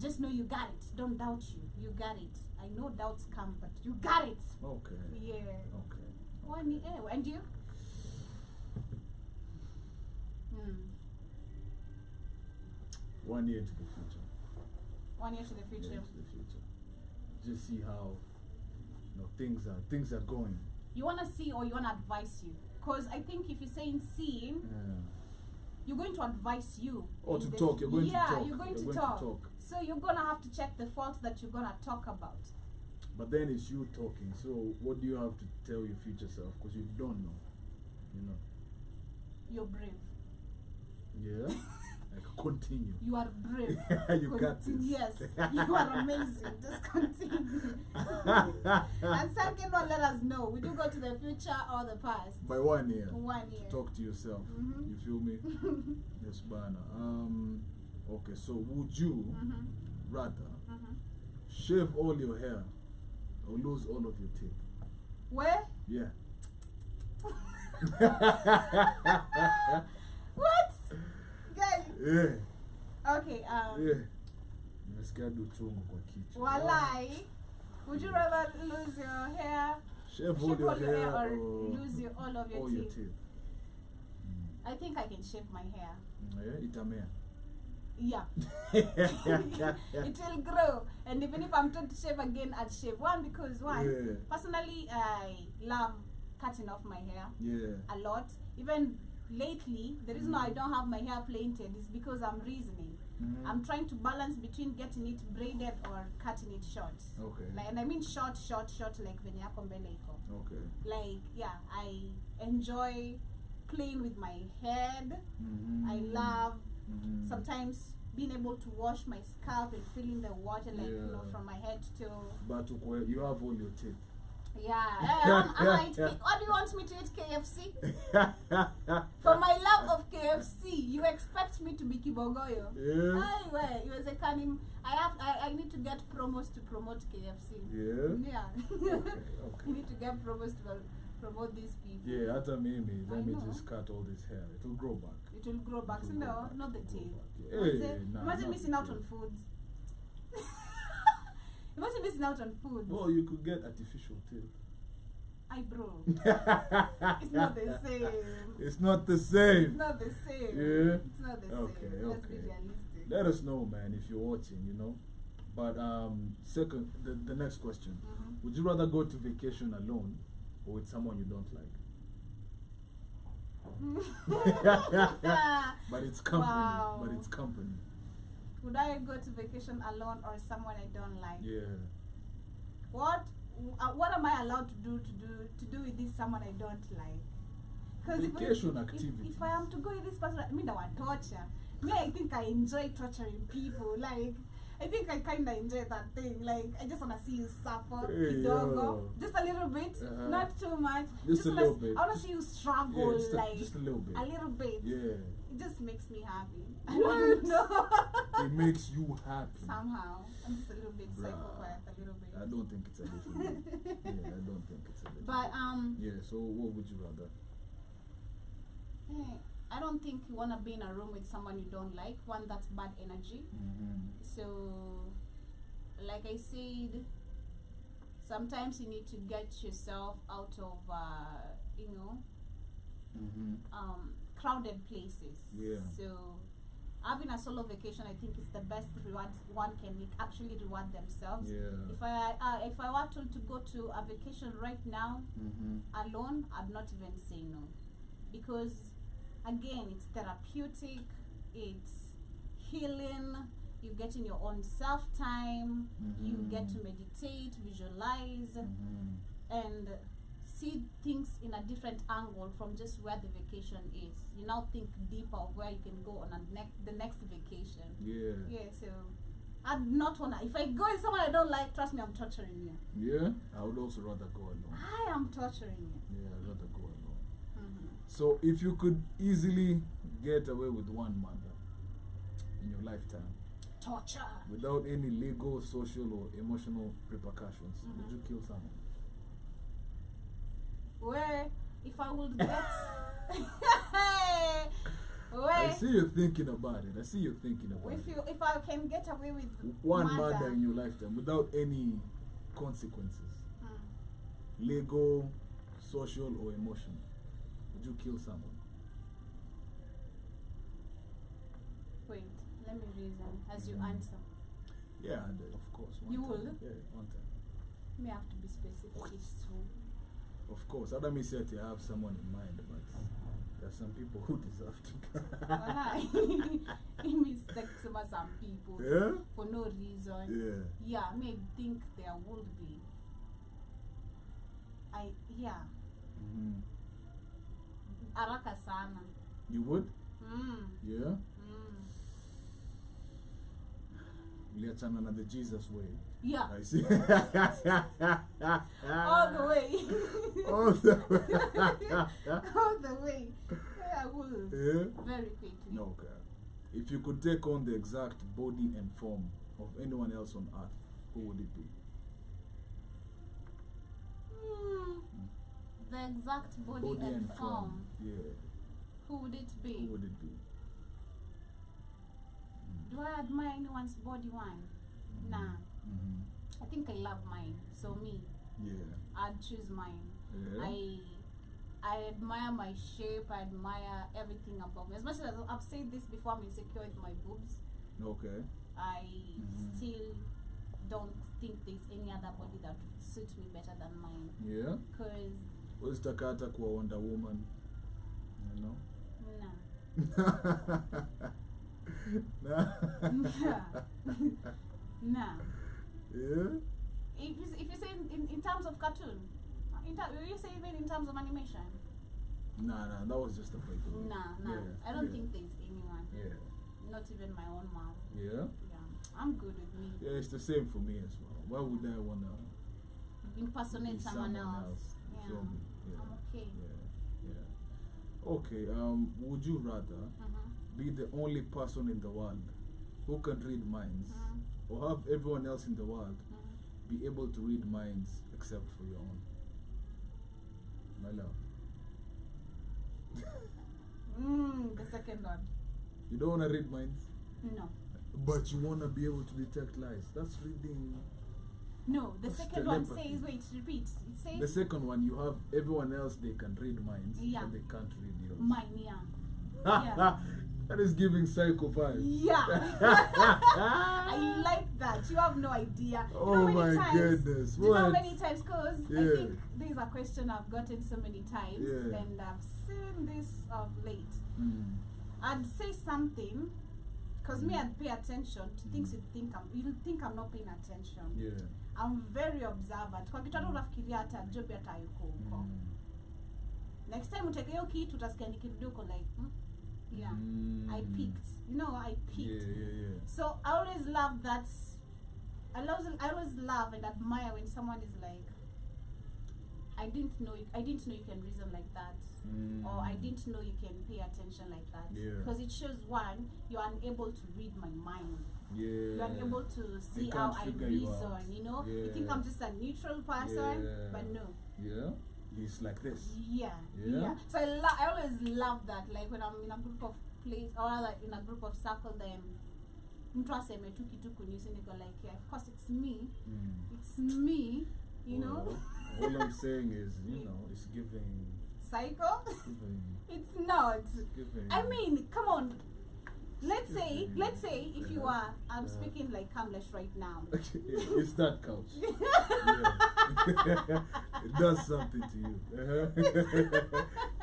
just know you got it. Don't doubt you got it. I know doubts come, but you got it. Okay. Yeah. Okay. 1 year. And you? 1 year to the future. 1 year to the future. Yeah, to the future. Just see how things are going. You wanna see or you wanna advise you? Because I think if you're saying see, you're going to advise you. Or to talk. You're going to talk. Yeah, you're going to talk. So you're gonna have to check the faults that you're gonna talk about. But then it's you talking. So what do you have to tell your future self? Because you don't know. You know. You're brave. Yeah. Like continue. You are brave. You got this. Yes. You are amazing. Just continue. And second one, let us know. Would you go to the future or the past? By 1 year. 1 year. Talk to yourself. You feel me? Yes, Bana. Okay, so would you rather shave all your hair or lose all of your teeth? Where? Yeah. What? Guys. Yeah. Okay, Yeah. Nimesikia dutungu kwa kichwa. Walai. Would you rather lose your hair? Shave all your hair or or lose all of your teeth? Mm. I think I can shave my hair. Yeah, itamea. Yeah. It will grow. And even if I'm told to shave again, I'll shave. Because personally, I love cutting off my hair a lot. Even lately, the reason why I don't have my hair planted is because I'm reasoning. I'm trying to balance between getting it braided or cutting it short. Okay. Like, and I mean short, like venye yako mbele iko. Okay. Like, yeah, I enjoy playing with my head. I love sometimes being able to wash my scalp and feeling the water, like, you know, from my head to toe. But you have all your teeth. Yeah. What do you want me to eat KFC? For my love of KFC, you expect me to be Kibogoyo? Yeah. I need to get promos to promote KFC. Yeah. Okay. You need to get promos to promote these people. Yeah, after me, let me just cut all this hair. It will grow back. It will grow back. So no, not the teeth. Imagine missing out on foods. Imagine missing out on food. Oh, you could get artificial teeth. Bro. It's not the same. It's not the same. It's not the same. Yeah. It's not the same. Let's be realistic. Let us know, man, if you're watching, you know. But second, the next question. Would you rather go to vacation alone or with someone you don't like? But it's company. Wow. But it's company. Would I go to vacation alone or someone I don't like? Yeah. What am I allowed to do with this someone I don't like? Because vacation activity. If I am to go with this person, I mean, I want torture. Me, I think I enjoy torturing people. Like, I think I kind of enjoy that thing. Like, I just want to see you suffer, kidogo, just a little bit, not too much. Just a little bit. I want to see you struggle, just a little bit. A little bit. Yeah. It just makes me happy. What? I don't know. It makes you happy. Somehow. I'm just a little bit psychopath, a little bit. I don't think it's a little bit. Yeah, I don't think it's a little But, bit. Yeah, so what would you rather? I don't think you want to be in a room with someone you don't like. One, that's bad energy. So, like I said, sometimes you need to get yourself out of, crowded places. Yeah. So, having a solo vacation, I think, is the best reward one can actually reward themselves. Yeah. If I were to go to a vacation right now alone, I'd not even say no, because again, it's therapeutic, it's healing. You get in your own self time. You get to meditate, visualize, and see things in a different angle from just where the vacation is. You now think deeper of where you can go on the next vacation. Yeah. Yeah. So I'd not wanna. If I go with someone I don't like, trust me, I'm torturing you. Yeah. I would also rather go alone. I am torturing you. Yeah, I'd rather go alone. So if you could easily get away with one murder in your lifetime, torture, without any legal, social, or emotional repercussions, would you kill someone? Where, if I would get... I see you thinking about it. If I can get away with one murder in your lifetime without any consequences, legal, social, or emotional, would you kill someone? Wait, let me reason as you answer. Yeah, of course. You time. will? Yeah, one time. May have to be specific. It's true. Of course. I don't mean say to have someone in mind, but there are some people who deserve to. He mistake some people for no reason. Yeah, I may think there would be. Haraka sana. You would? Yeah? Liachana na the Jesus way. Yeah. I see. All the way. All the way. All the way. Yeah, I would. Yeah? Very quickly. Okay. If you could take on the exact body and form of anyone else on earth, who would it be? The exact body and form. Yeah. Who would it be? Who would it be? Do I admire anyone's body one? Nah. I think I love mine. So me. Yeah. I'd choose mine. Yeah. I admire my shape. I admire everything about me. As much as I've said this before, I'm insecure with my boobs. Okay. I still don't think there's any other body that would suit me better than mine. Yeah. Because what's the kata kwa Wonder Woman? You know? Nah. Nah. Yeah. If you say in terms of cartoon, you say even in terms of animation. Nah, that was just a break. Nah. Yeah. I don't think there's anyone. Yeah. Not even my own mom. Yeah? Yeah. I'm good with me. Yeah, it's the same for me as well. Why would I want to impersonate someone else? You Yeah. feel me? Yeah. I'm okay. Yeah. Okay, would you rather be the only person in the world who can read minds, or have everyone else in the world be able to read minds except for your own? My love. The second one. You don't want to read minds? No. But you want to be able to detect lies. That's reading. No, the That's second one telepathy. says, wait, repeat. It says The second one, you have everyone else, they can read minds, Yeah. but they can't read yours. mine, yeah. Yeah. That is giving psychopath. Yeah. I like that. You have no idea. You Oh know how my many times, goodness. Do you know how What? many times? Because Yeah. I think this is a question I've gotten so many times, Yeah. and I've seen this of late. Mm. I'd say something, because me, I'd pay attention to things you'll think I'm not paying attention. Yeah. I'm very observant. Kwa kitu hata unafikiria hata job hata yuko huko. Mm. Next time utake hiyo kitu utasikia nikirudi uko like, yeah, I picked. You know, I picked. Yeah. So I always love that. I always love and admire when someone is like, I didn't know you can reason like that, or I didn't know you can pay attention like that. Yeah. Because it shows, one, you're unable to read my mind. Yeah. You're unable to see They how can't I figure you reason. out. You know, you Yeah. think I'm just a neutral person, Yeah. but no. Yeah. He's like this. Yeah. Yeah. So I always love that. Like when I'm in a group of place, or like in a group of circle, then mtu aseme tu kitu kunyusi niko like, yeah, of course it's me. It's me. You know. All I'm saying is, you know, it's giving. Psycho. Giving. It's not. Giving. I mean, come on. Let's say if you are, I'm speaking like Kamlesh right now. It's that couch. Yeah. It does something to you.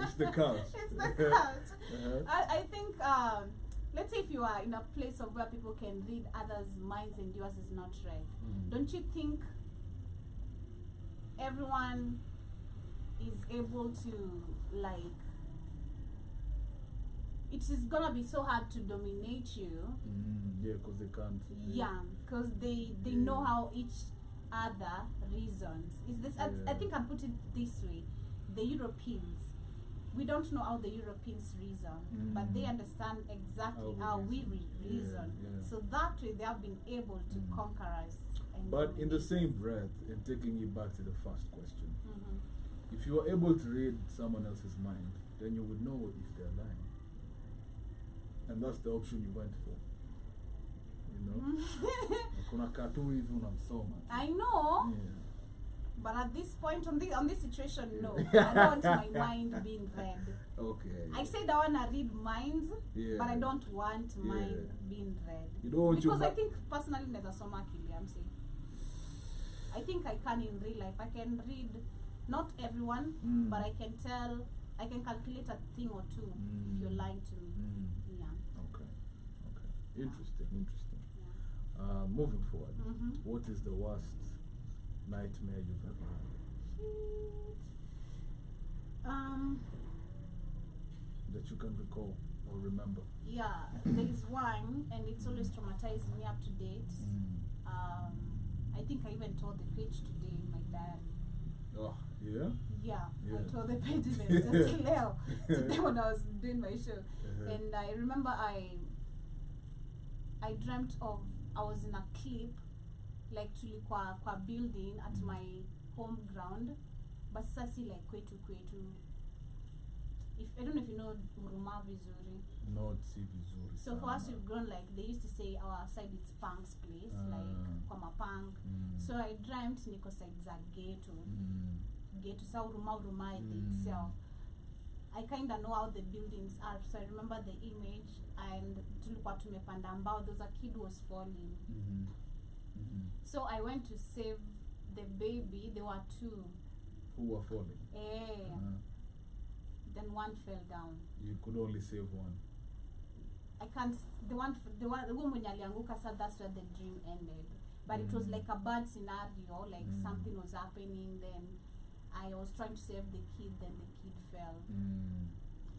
It's the couch. It's the couch. I think, let's say if you are in a place of where people can read others' minds and yours is not read, don't you think everyone is able to, like, it is gonna be so hard to dominate you? Yeah, because they can't. Yeah, because they know how each other reasons. Is this? I think I put it this way: the Europeans, we don't know how the Europeans reason, but they understand exactly how we reason. Yeah. So that way, they have been able to conquer us. And But in the dominate same us. breath, and taking you back to the first question, if you are able to read someone else's mind, then you would know if they're lying. And that's the option you went for. You know? Kuna katu hivi unamsoma. I know, Yeah. but at this point, on this situation, no. I don't want my mind being read. Okay. I said I want to read minds, Yeah. but I don't want Yeah. mine being read. You don't want Because your I think personally, neza soma akili, I'm saying. I think I can in real life. I can read, not everyone, but I can tell, I can calculate a thing or two if you're lying to me. Yeah. Okay. Interesting. Yeah. Moving forward, what is the worst nightmare you've ever had? That you can recall or remember? Yeah, there is one, and it's always traumatized me up to date. I think I even told the page today in my diary. Oh, yeah? Yeah, Yeah. I told the page even just Leo today when I was doing my show. And I remember I dreamt of, I was in a clip, like tulikuwa kwa building at my home ground, but sasa like kwetu. If I don't know if you know Huruma vizuri. Not si vizuri. So for us, we've grown like they used to say our side it's punk's place, like kwa mapunk. So I dreamt niko side za ghetto. Ghetto sa Huruma itself. I kind of know how the buildings are, so I remember the image, and tulikuwa tumepanda mbao, there was a kid who was falling. So I went to save the baby. There were two. Who were falling? Then one fell down. You could only save one. I can't. The one mwenye alianguka, so that's where the dream ended. But it was like a bad scenario, like something was happening. Then I was trying to save the kid. Then the kid fell.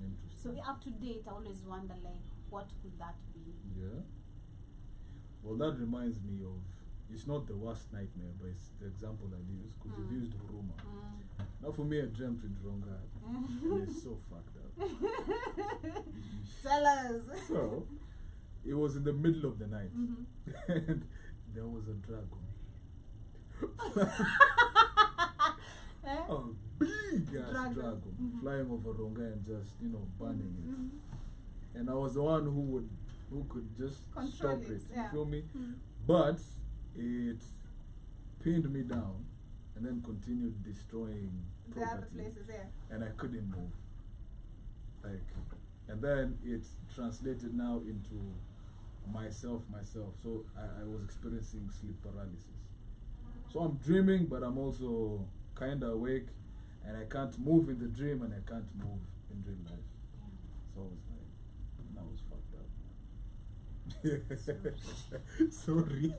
Interesting. So up to date, I always wonder, like, what could that be? Yeah. Well, that reminds me of, it's not the worst nightmare, but it's the example I use, because you've used Huruma. Now for me, I dreamt with wrong guy. And it's so fucked up. Tell us. So, it was in the middle of the night. And there was a dragon. A big ass dragon flying over Ronga and just, you know, burning it. And I was the one who could just Control stop it. yeah. You feel me? But it pinned me down and then continued destroying The other property. places, yeah. And I couldn't move. Like, and then it translated now into myself. So I was experiencing sleep paralysis. So I'm dreaming, but I'm also kind of awake, and I can't move in the dream, and I can't move in real life. So I was like, that was fucked up. Sorry.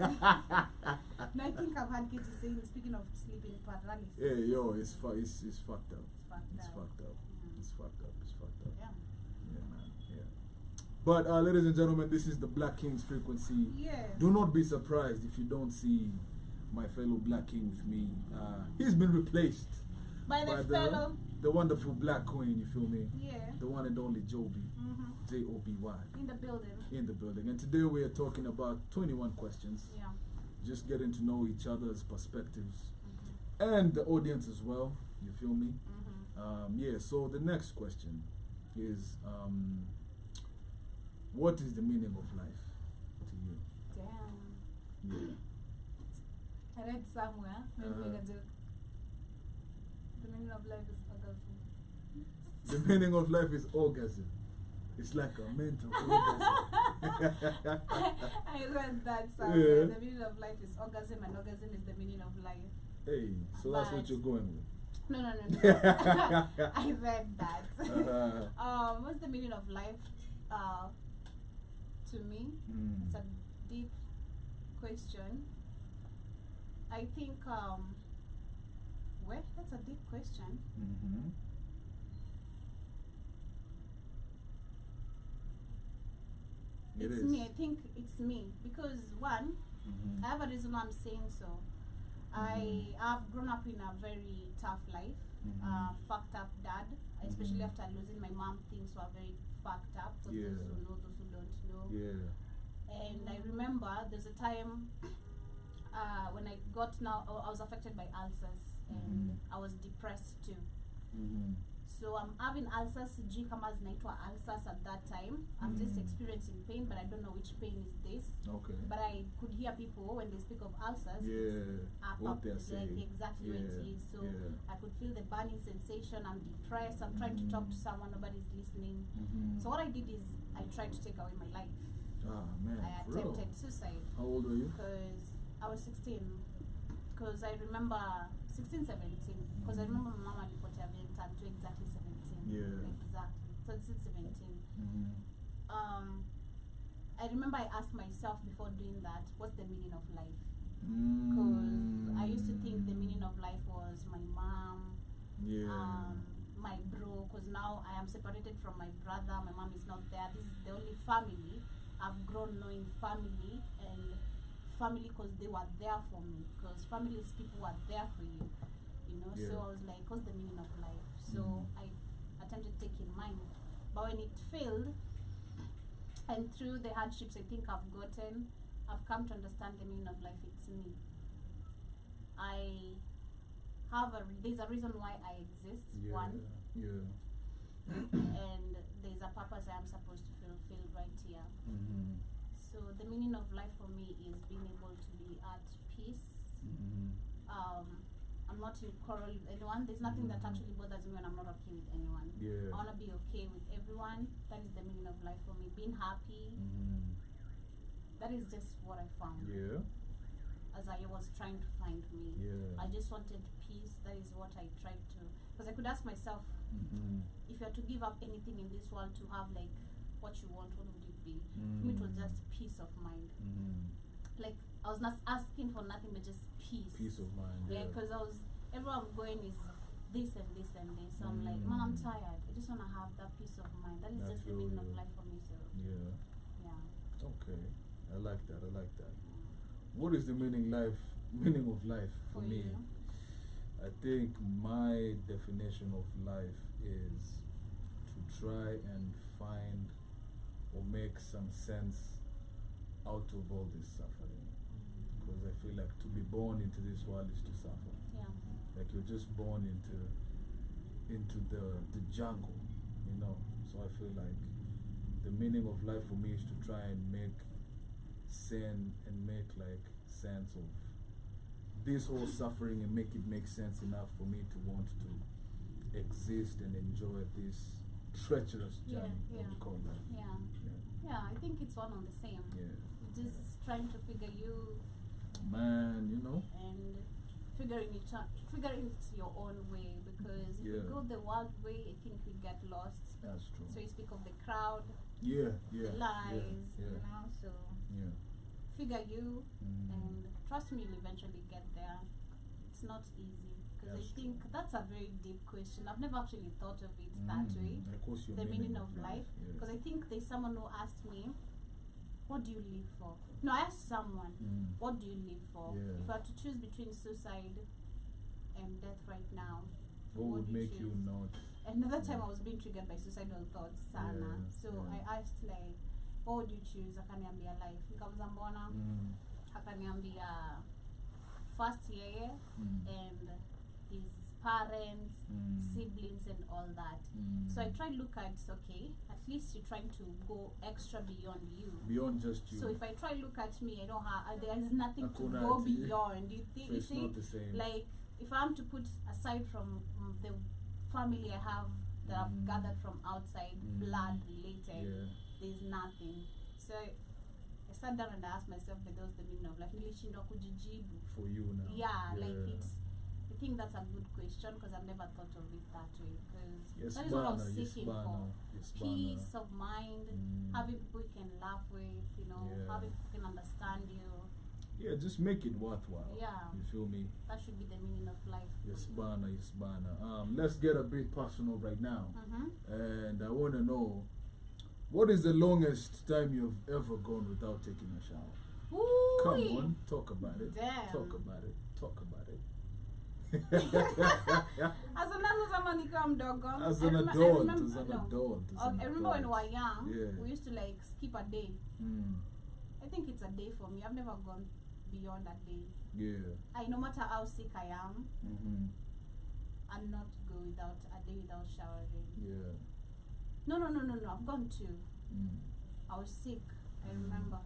No, I think I've had kids saying, speaking of sleeping paralysis. Yeah, yo, it's fucked up. It's fucked It's up. fucked up. It's fucked up. It's fucked up. Yeah. Yeah, man. Yeah. But ladies and gentlemen, this is the Black King's Frequency. Yes. Do not be surprised if you don't see my fellow Black King with me. He's been replaced By the fellow. the wonderful Black Queen. You feel me? Yeah. The one and only Joby. J-O-B-Y. In the building. In the building. And today we are talking about 21 questions. Yeah. Just getting to know each other's perspectives and the audience as well. You feel me? Yeah. So the next question is, what is the meaning of life to you? Damn. Yeah. I read somewhere. Let me make a joke. The meaning of life is orgasm. The meaning of life is orgasm. It's like a mental orgasm. I read that somewhere. Yeah. The meaning of life is orgasm, and orgasm is the meaning of life. Hey, so that's what But- you're going with. No. I read that. What's the meaning of life? To me, it's a deep question. I think, well, that's a deep question. It It's is. me. I think it's me because one, I have a reason why I'm saying so. I have grown up in a very tough life, fucked up dad, especially after losing my mom. Things were very fucked up for Yeah. those who know, those who don't know. Yeah. And I remember there's a time when I was affected by ulcers and I was depressed too. So I'm having ulcers, sijui kama zinaitwa ulcers at that time. I'm just experiencing pain, but I don't know which pain is this. Okay. But I could hear people when they speak of ulcers, Yeah. What they're like saying. exactly what it is. So I could feel the burning sensation. I'm depressed. I'm trying to talk to someone. Nobody's listening. So what I did is I tried to take away my life. Ah, man. I for real? attempted suicide How old were you? because I was 16. Because I remember 16, 17. Because I remember my mama alipotea vile to exactly 17. Yeah. Exactly. So it's 17. I remember I asked myself before doing that, what's the meaning of life? Because I used to think the meaning of life was my mom, my bro, because now I am separated from my brother, my mom is not there. This is the only family I've grown knowing family, and family because they were there for me, because family is people who are there for you, you know. So I was like, what's the meaning of life? So I attempted taking mine, but when it failed, and through the hardships I think I've gotten, I've come to understand the meaning of life. It's me. There's a reason why I exist. One. And there's a purpose I am supposed to fulfill right here. So the meaning of life for me is being able to be at peace. I'm not in quarrel with anyone. There's nothing that actually bothers me when I'm not okay with anyone. I want to be okay with everyone. That is the meaning of life for me. Being happy. That is just what I found. As I was trying to find me. I just wanted peace. That is what I tried to. Because I could ask myself, if you had to give up anything in this world to have like what you want, what would it be? For me, it was just peace of mind. Like I was not asking for nothing but just peace. Peace of mind. Yeah, because everywhere I'm going is this and this and this. So I'm like, man, I'm tired. I just want to have that peace of mind. That is just the meaning of life for me. So yeah. Okay, I like that. I like that. What is the meaning of life for me? You? I think my definition of life is to try and find or make some sense out of all this suffering. Because I feel like to be born into this world is to suffer. Yeah. Like you're just born into the jungle, you know. So I feel like the meaning of life for me is to try and make sense of this whole suffering and make it make sense enough for me to want to exist and enjoy this treacherous journey. What we call that. Yeah, I think it's one and the same. Just trying to figure you, man, you know, and figuring it your own way, because if you go the world way, I think we get lost. That's true. So you speak of the crowd, the lies, you know, so figure you, and trust me, you'll eventually get there. It's not easy, because I think that's a very deep question. I've never actually thought of it that way, the meaning of life, because I think there's someone who asked me, what do you live for? No, I asked someone, what do you live for? If I had to choose between suicide and death right now, what would make you not? Another time I was being triggered by suicidal thoughts sana. So I asked like, what would you choose? Akaniambia life. Nikamuza mbona? Akaniambia first yeye and his parents, siblings and all that. So I try to look at, okay, at least you're trying to go extra beyond you. Beyond just you. So if I try to look at me, I know how there is nothing to go beyond. You think, so it's not the same. Like if I'm to put aside from the family I have that I've gathered from outside, blood related, there's nothing. So I sat down and I asked myself whether was the meaning of life. Nilishindwa kujijibu. For you now. Yeah, like it's. I think that's a good question, because I've never thought of it that way. Because that is what I was seeking for: peace of mind, having people you can laugh with, you know, having people can understand you. Yeah, just make it worthwhile. Yeah, you feel me? That should be the meaning of life. Yes, bana, yes, bana. Let's get a bit personal right now, and I want to know, what is the longest time you've ever gone without taking a shower? Ooh, come on, talk about it. Damn. Talk about it. Talk about it. As an adult, as an adult. I remember when we were young, we used to like skip a day. I think it's a day for me. I've never gone beyond a day. No matter how sick I am, I'll not go without a day without showering. No. I've gone two. I was sick. I remember.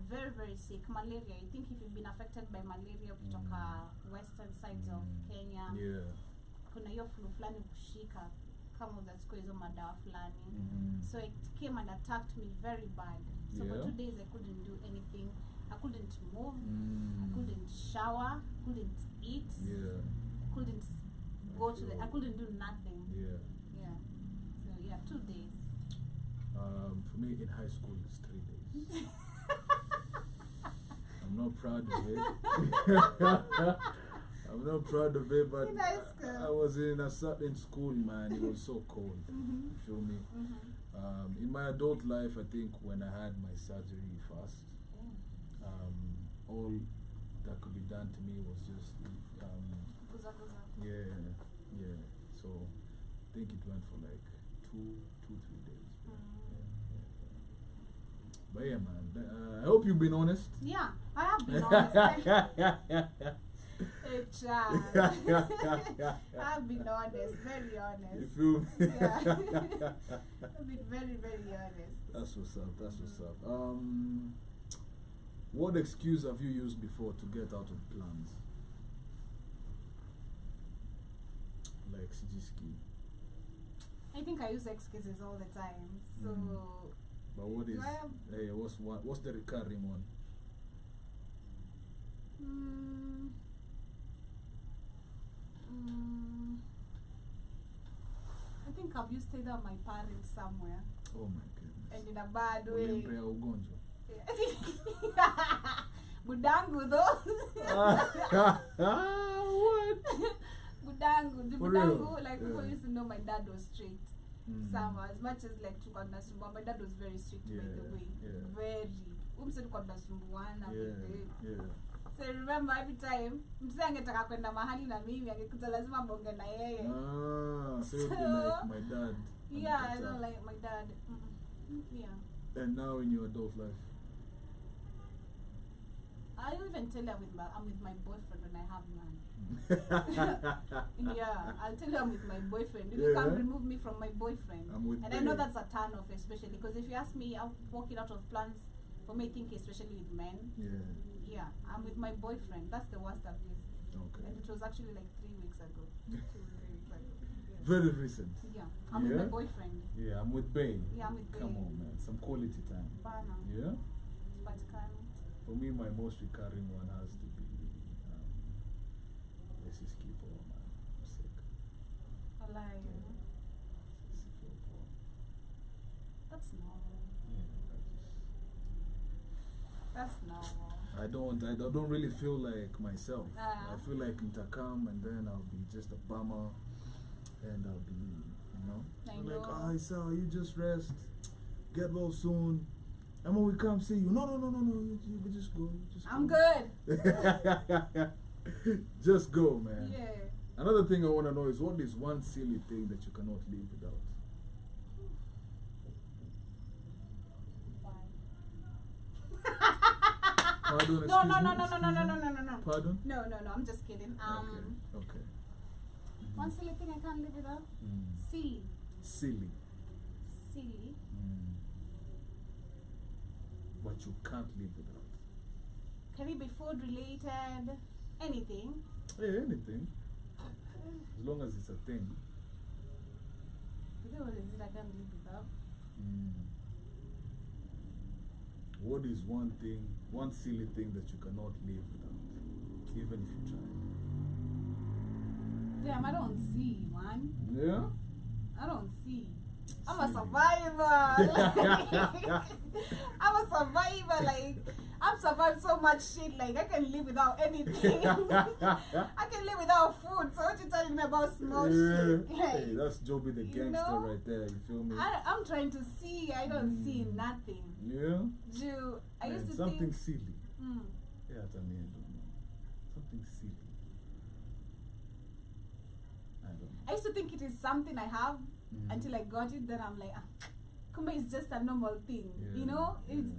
Very, very sick. Malaria. I think if you've been affected by malaria kutoka western sides of Kenya, kuna hiyo flu fulani kushika kama unachukua hizo madawa fulani. So it came and attacked me very bad. So for 2 days I couldn't do anything. I couldn't move. I couldn't shower. Couldn't eat. Couldn't go to the. I couldn't do nothing. So 2 days. For me in high school it's 3 days. I'm not proud of it. I'm not proud of it, but I was in a certain school, man. It was so cold. You feel me? In my adult life, I think when I had my surgery first, all that could be done to me was just so I think it went for like 2-3 days. But yeah, man, I hope you've been honest. Yeah, I have been honest. I've been honest, very honest. You feel me? I've been very, very honest. That's what's up, that's what's up. What excuse have you used before to get out of plans? Like Sijiski. I think I use excuses all the time. So but what is what's the recurring one? I think I've used either my parents somewhere. Oh my goodness. And in a bad way. Ugonjwa. Budangu though. What? Budangu. For real? Budangu, like people Yeah. used to know my dad was strict. Some, as much as like to Sumbuana, my dad was very strict by the way. Yeah. Very. Said Sumbuana. Yeah. So I remember every time mzee angetaka kwenda mahali na mimi angekuta lazima bonge na yeye. So you'd be like my dad. Yeah, I don't like my dad. Yeah. And now in your adult life? I don't even tell you I'm with my boyfriend when I have none. Yeah, I'll tell you I'm with my boyfriend. You can't remove me from my boyfriend. And I know that's a turn off, especially because if you ask me, I'm walking out of plans for me, I think especially with men. Yeah, I'm with my boyfriend. That's the worst I've used. Okay. And it was actually like 3 weeks ago. 2 3 weeks ago. Yeah. Very recent. Yeah, I'm with my boyfriend. Yeah, I'm with Bay. Yeah, I'm with Bay. Come on, man. Some quality time. Bana. Yeah? But For me, my most recurring one has to be let's just keep on, man. I'm sick. I lie. That's normal. That's normal. I don't really feel like myself. I feel like Ntakam and then I'll be just a bummer and I'll be, like, Isa, you just rest, get well soon. Emma, we come see you. No, you just go. I'm good. Just go, man. Yeah. Another thing I want to know is what is one silly thing that you cannot live without? Pardon, No. Pardon? No, I'm just kidding. Okay. One silly thing I can't live without? Silly. Silly. What you can't live without. Can it be food related? Anything? Hey, anything. As long as it's a thing. What is it I can't live without? What is one silly thing that you cannot live without, even if you try? Damn, I don't see, man. Yeah? I don't see. I'm a survivor. I'm a survivor. Like, I've survived so much shit. Like, I can live without anything. I can live without food. So what you telling me about small shit? Like, hey, that's Joby the gangster right there. You feel me? I'm trying to see. I don't see nothing. Yeah? I used to something think silly. Yeah, I don't know. Something silly. I don't know. I used to think it is something I have until I got it. Then I'm like, Kumba is just a normal thing.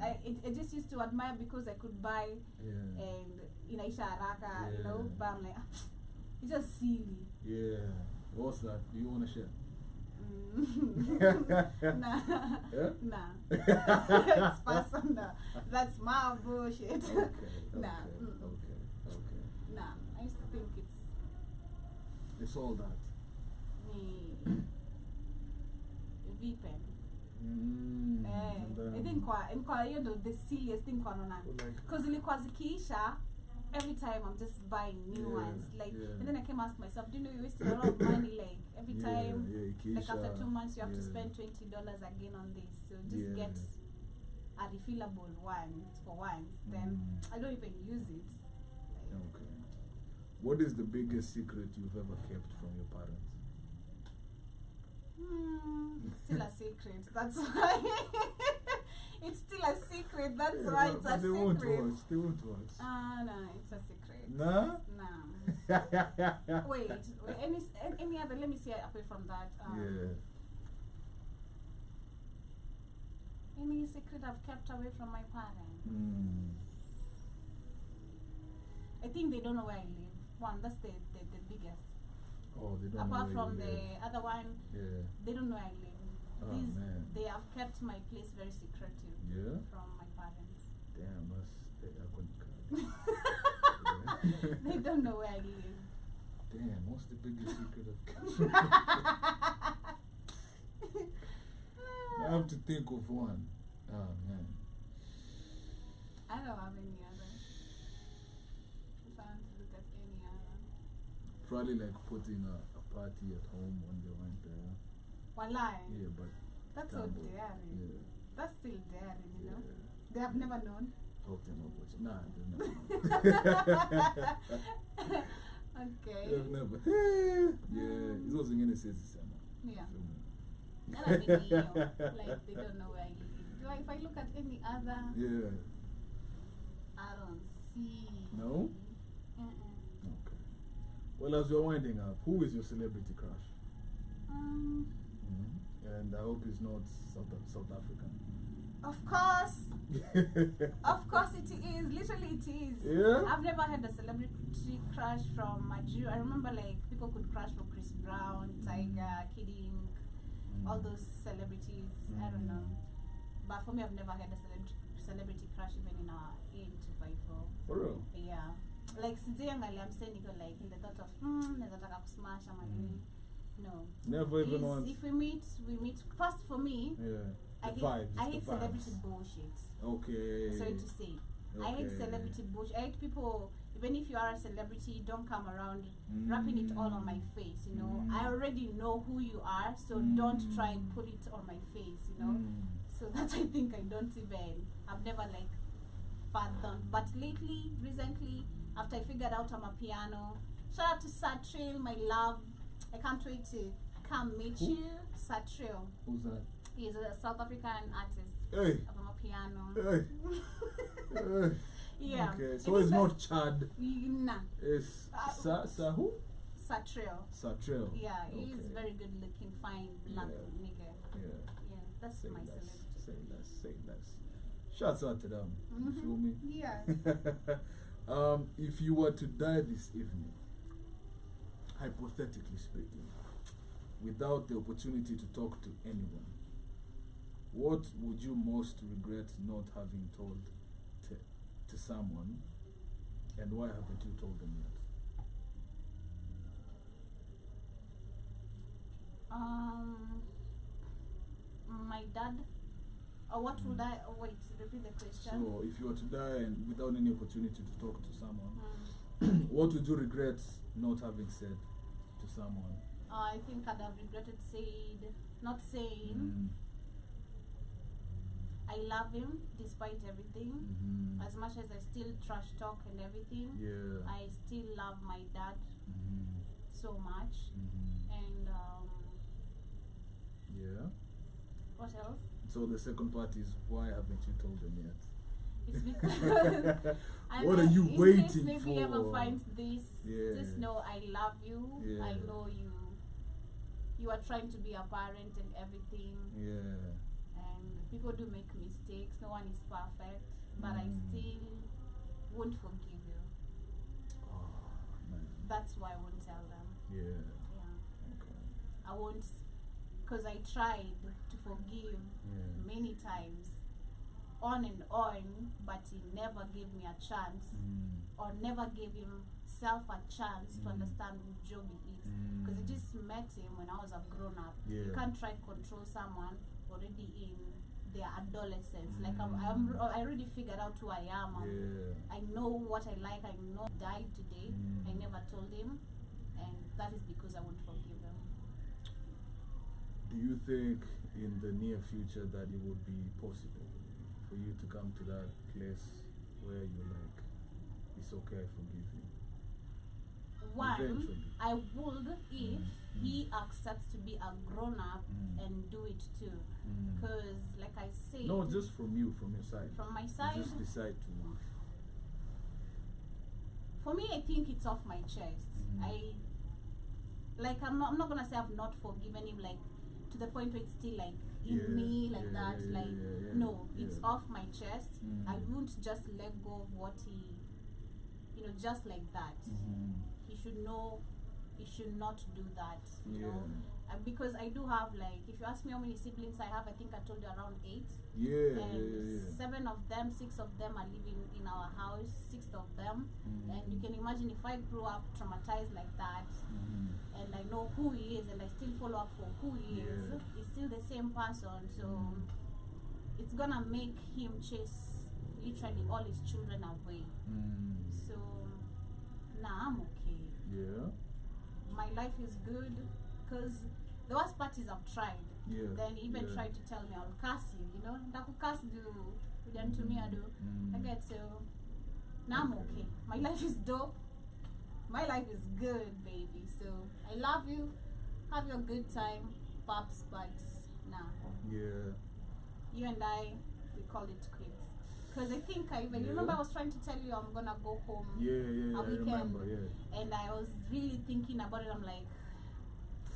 I just used to admire because I could buy and inaisha haraka, but I'm like, it's just silly. Yeah. What's that? Do you want to share? Nah. Yeah? Nah. It's personal. That's my bullshit. Okay. Nah. Okay. Nah. I used to think It's all that. VPN. I And think the silliest thing because ilikuwa zikiisha every time I'm just buying new ones, like, and then I came ask myself, do you know you're wasting a lot of money, like every time, like after 2 months you have to spend $20 again on this, so just get a refillable ones for once, then I don't even use it. okay. What is the biggest secret you've ever kept from your parents? It's still a secret. That's why. It's still a secret. That's why it's a they secret. They won't watch. No, it's a secret. Nah? No. Wait. Any other? Let me see. Apart from that. Any secret I've kept away from my parents? I think they don't know where I live. One, that's the biggest. Oh, they don't Apart know from where you the other one, they don't know where I live. Man. They have kept my place very secretive from my parents. Damn, They don't know where I live. Damn, what's the biggest secret of I have to think of one. Oh, man. I don't have any other. I'm trying to look at any other. Probably like putting a party at home when they went there. Walai. Yeah, but that's so daring. Yeah. That's still daring, you know. They have never known. Hope they're not watching. Nah, they're not. Okay. I've never. Yeah, it was in says Yeah. And I mean, like they don't know where I live. If I look at any other, Yeah. I don't see. No? Okay. Well, as you're winding up, who is your celebrity crush? And I hope it's not South African. Of course. Of course it is. Literally it is. Yeah? I've never had a celebrity crush from a Jew. I remember like people could crush for Chris Brown, Tiger, Kid Ink, all those celebrities. I don't know. But for me, I've never had a celebrity crush even in our 8 to 5. For real? Yeah. Like since young, I'm saying like in the thought of smash no. Never even once. If we meet first for me. Yeah. I hate celebrity bullshit. Okay. Sorry to say. Okay. I hate celebrity bullshit. I hate people, even if you are a celebrity, don't come around wrapping it all on my face, you know. I already know who you are, so don't try and put it on my face, you know. So that I think I've never like fathomed. But recently, after I figured out I'm a piano, shout out to Satril, my love. I can't wait to come meet you. Satril. Who's that? He's a South African artist. Hey. I'm a piano. Hey. Hey. Yeah. Okay, so it's not Chad. Nah. It's who? Satril. Satril. Yeah, Okay. he's very good looking, fine, black nigga. Yeah. Yeah, that's Say my less. celebrity. Say less. Shouts out to them. You feel me? Yeah. If you were to die this evening, hypothetically speaking, without the opportunity to talk to anyone, what would you most regret not having told to someone, and why haven't you told them yet? My dad. What would I? Wait, repeat the question. So, if you were to die and without any opportunity to talk to someone, what would you regret not having said to someone? I think I'd have regretted not saying I love him despite everything. As much as I still trash talk and everything, I still love my dad so much. And what else? So the second part is, why haven't you told them yet? It's because what are you in waiting case maybe for? ever finds this, Yeah. just know I love you. Yeah. I know you are trying to be a parent and everything. Yeah. And people do make mistakes. No one is perfect, but I still won't forgive you. Oh, man. That's why I won't tell them. Yeah. Yeah. Okay. I won't, because I tried to forgive many times, on and on, but he never gave me a chance, or never gave himself a chance to understand who Joby is. Because I just met him when I was a grown up. You can't try to control someone already in their adolescence. Like I already figured out who I am. I know what I like. I know he died today. I never told him, and that is because I won't forgive him. Do you think in the near future that it would be possible for you to come to that place where you're like, it's okay, I forgive you? One, Eventually. I would if he accepts to be a grown up and do it too. Because, like I said, No, just from your side. from my You side, just decide to. for me, I think it's off my chest. I'm not gonna say I've not forgiven him, like to the point where it's still like in me, like that. No, it's off my chest. I won't just let go of what he, just like that. He should know he should not do that, you know. Because I do have, like, if you ask me how many siblings I have, I think I told you around 8. And 7 of them, 6 of them are living in our house, 6 of them. And you can imagine if I grew up traumatized like that, and I know who he is, and I still follow up for who he is, he's still the same person. So it's gonna make him chase literally all his children away. So nah, I'm okay. Yeah. My life is good, because the worst part is I've tried. Then he even tried to tell me I'll curse you, curse you, to me I do. I get so now I'm okay. My life is dope. My life is good, baby. So I love you. Have your good time, pops. But nah. Yeah. You and I, we call it quits. Because I think I even, you Yeah. remember I was trying to tell you I'm gonna go home Yeah, a I weekend. remember, yeah. And I was really thinking about it. I'm like,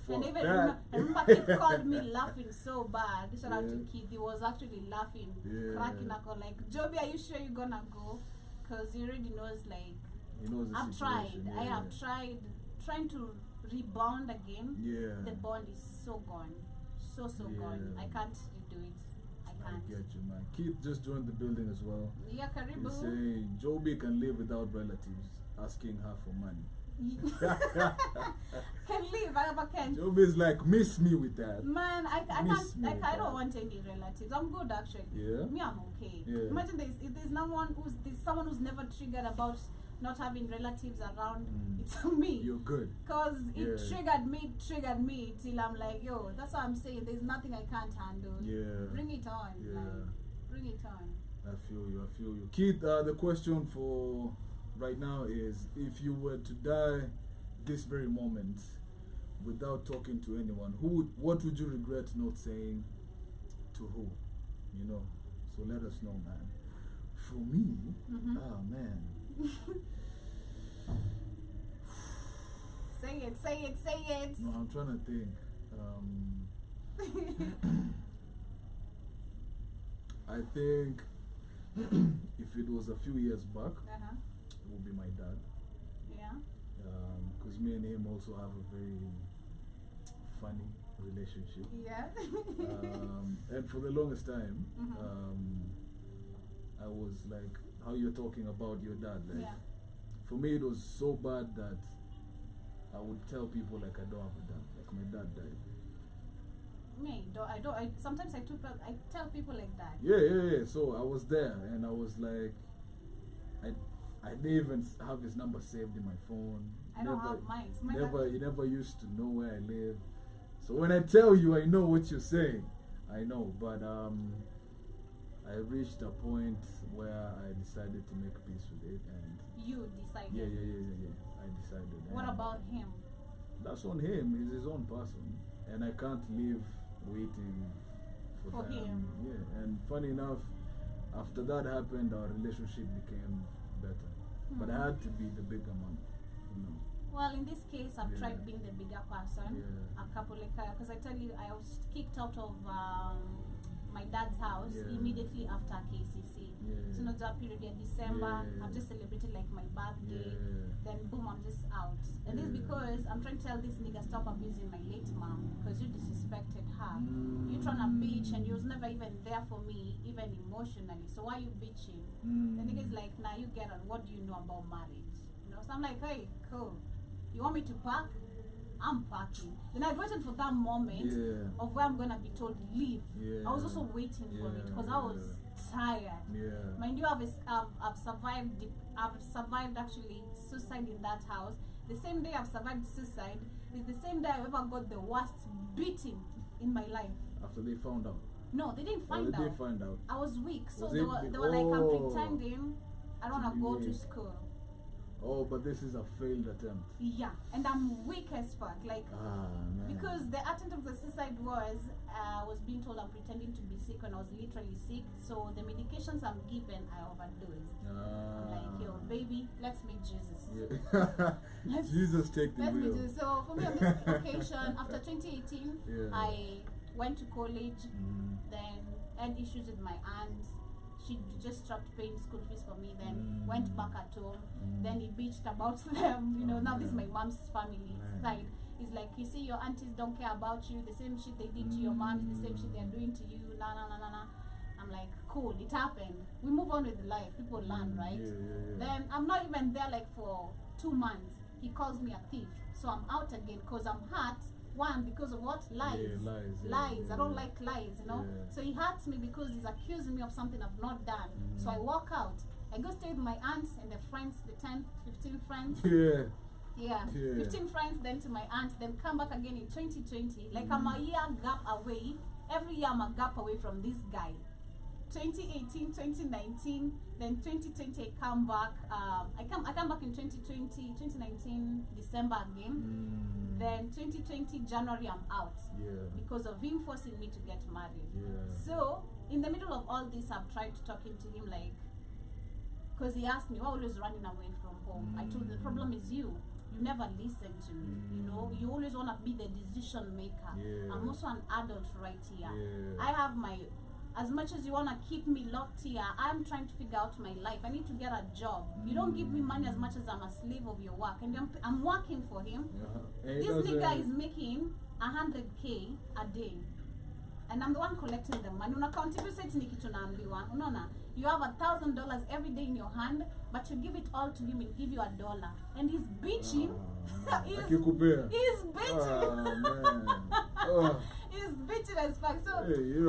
Fuck and even that. I remember Kid called me laughing so bad. Shout out to Yeah. Kid. He was actually laughing, Yeah. cracking up, like, Joby, are you sure you're gonna go? Because he already knows, like, He knows the I've tried. situation, I yeah. have tried trying to rebound again. Yeah. The bond is so gone. So gone. Yeah. I can't redo it. I I can't. get you, man. Keith just joined the building as well. Yeah, He's Karibu. saying Joby can live without relatives asking her for money. Can leave, I can't. Joby's like, miss me with that. Man, I Miss can't, me like, with I don't that. want any relatives. I'm good actually. Yeah? Me, I'm okay. Yeah. Imagine if there's someone who's never triggered about not having relatives around, it's me. You're good. Because it Yeah. triggered me till I'm like, yo, that's what I'm saying. There's nothing I can't handle. Yeah. Bring it on. Yeah. Like, bring it on. I feel you. Keith, the question for right now is, if you were to die this very moment without talking to anyone, what would you regret not saying to who? You know? So let us know, man. For me, oh man. Say it. No, I'm trying to think. I think if it was a few years back, Uh-huh. it would be my dad. Yeah. Because me and him also have a very funny relationship. Yeah. And for the longest time, I was like, how you're talking about your dad. Like, Yeah. for me, it was so bad that I would tell people like I don't have a dad. Like my dad died. Me, sometimes I tell people like that. Yeah. So I was there, and I was like, I didn't even have his number saved in my phone. I don't have mine. So my He never used to know where I live. So when I tell you, I know what you're saying. I know, but I reached a point where I decided to make peace with it, and you decided. yeah. I decided. What and about him? That's on him. He's his own person, and I can't live waiting for them. him. Yeah, and funny enough, after that happened, our relationship became better. But I had to be the bigger man, you know. Well, in this case, I've Yeah. tried being the bigger person. Yeah. A couple like because I tell you, I was kicked out of my dad's house Yeah. immediately after KCC. Yeah. So not that period in December. Yeah. I've just celebrated like my birthday. Yeah. Then boom, I'm just out. And this is Yeah. because I'm trying to tell this nigga stop abusing my late mom because you disrespected her. You trying to bitch and you was never even there for me, even emotionally. So why you bitching? The nigga's like, nah, you get on. What do you know about marriage? You know. So I'm like, hey, cool. You want me to park? I'm parking. Then I waited for that moment Yeah. of where I'm gonna be told leave. Yeah. I was also waiting for it because I was tired. Yeah. Mind you, I've survived actually suicide in that house. The same day I've survived suicide is the same day I ever got the worst beating in my life. After they found out. No, they didn't find They out. did find out. I was weak, so Was they it were like, I'm oh. pretending I don't To wanna be go to weak. school. Oh, but this is a failed attempt. Yeah, and I'm weak as fuck. Like Man. because the attempt of the suicide was being told I'm pretending to be sick when I was literally sick. So the medications I'm given I overdosed. I'm like, yo, baby, let's meet Jesus. Yeah. Jesus take the Let's wheel. meet Jesus. So for me on this occasion, after 2018, Yeah. I went to college. Then had issues with my aunt. She just stopped paying school fees for me. Then went back at home. Then he bitched about them. You know, now this is my mom's family side. He's like, you see, your aunties don't care about you. The same shit they did to your mom is the same shit they're doing to you. Nah. I'm like, cool, it happened. We move on with life. People learn, right? Yeah. Then I'm not even there like for 2 months. He calls me a thief. So I'm out again because I'm hurt. One, because of what? Lies. Yeah, lies, yeah, Lies. I don't yeah. like lies, you know? Yeah. So he hurts me because he's accusing me of something I've not done. So I walk out. I go stay with my aunts and the friends, the 10, 15 friends. Yeah. Yeah, Yeah. 15 friends, then to my aunt, then come back again in 2020. Like I'm a year gap away. Every year I'm a gap away from this guy. 2018, 2019, then 2020 I come back. I come back in 2019 December again. Then 2020 January I'm out because of him forcing me to get married. So in the middle of all this, I've tried talking to him, like, because he asked me, "Why always running away from home?" I told him, the problem is you. You never listen to me. You know, you always want to be the decision maker. I'm also an adult right here. I have my, as much as you want to keep me locked here, I'm trying to figure out my life. I need to get a job. You don't give me money as much as I'm a slave of your work. And I'm working for him. This nigga is making 100K a day. And I'm the one collecting the money. You have $1,000 every day in your hand, but you give it all to him and give you $1. And he's bitching. He's bitching. He's bitching as fuck. So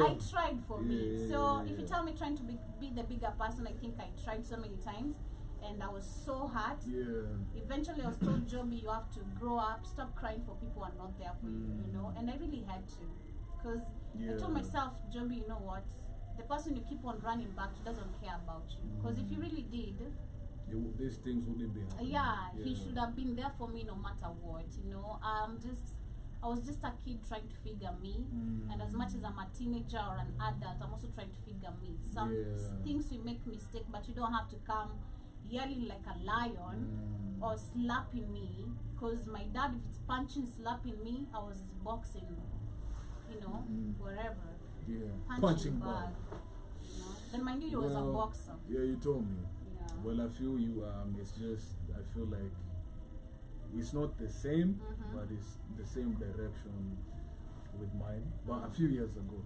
I tried for me. So if you tell me trying to be the bigger person, I think I tried so many times. And I was so hurt. Eventually I was told, Joby, you have to grow up, stop crying for people who are not there for you, you know. And I really had to. Because I told myself, Joby, you know what? The person you keep on running back to doesn't care about you. Because if you really did, these things wouldn't be happening. He should have been there for me no matter what, you know. I was just a kid trying to figure me. And as much as I'm a teenager or an adult, I'm also trying to figure me. Some things you make mistake, but you don't have to come yelling like a lion or slapping me. Because my dad, if it's punching, slapping me, I was boxing, you know, wherever. Punching bag. You know? Then mind you, he was a boxer. You told me. Well, I feel you. It's just, I feel like it's not the same, but it's the same direction with mine. But a few years ago.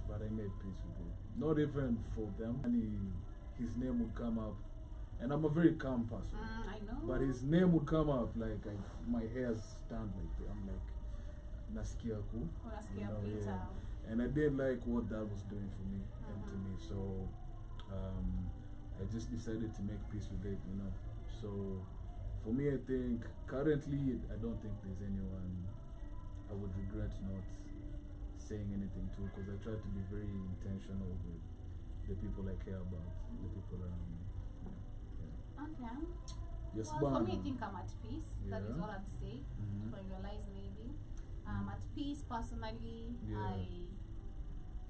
But I made peace with it. Not even for them. And his name would come up, and I'm a very calm person. I know. But his name would come up, like my hairs stand like that. I'm like, Naskia ku. Naskia Peter. And I didn't like what that was doing for me and to me, so I just decided to make peace with it, you know. So for me, I think currently I don't think there's anyone I would regret not saying anything to, because I try to be very intentional with the people I care about, the people around me. Okay. Yes, well, for me, I think I'm at peace. That is what I'd say. For your lies, maybe. I'm at peace personally.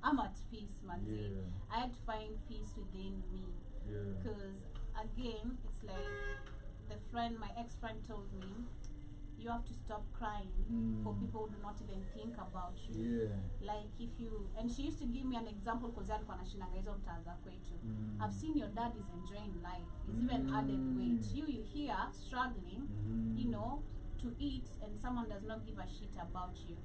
I'm at peace, Manzi. I had to find peace within me. Because again, it's like my ex-friend told me, you have to stop crying for people who do not even think about you. Like if you, and she used to give me an example because I've seen your dad is enjoying life. He's even added weight. You here struggling, you know, to eat, and someone does not give a shit about you.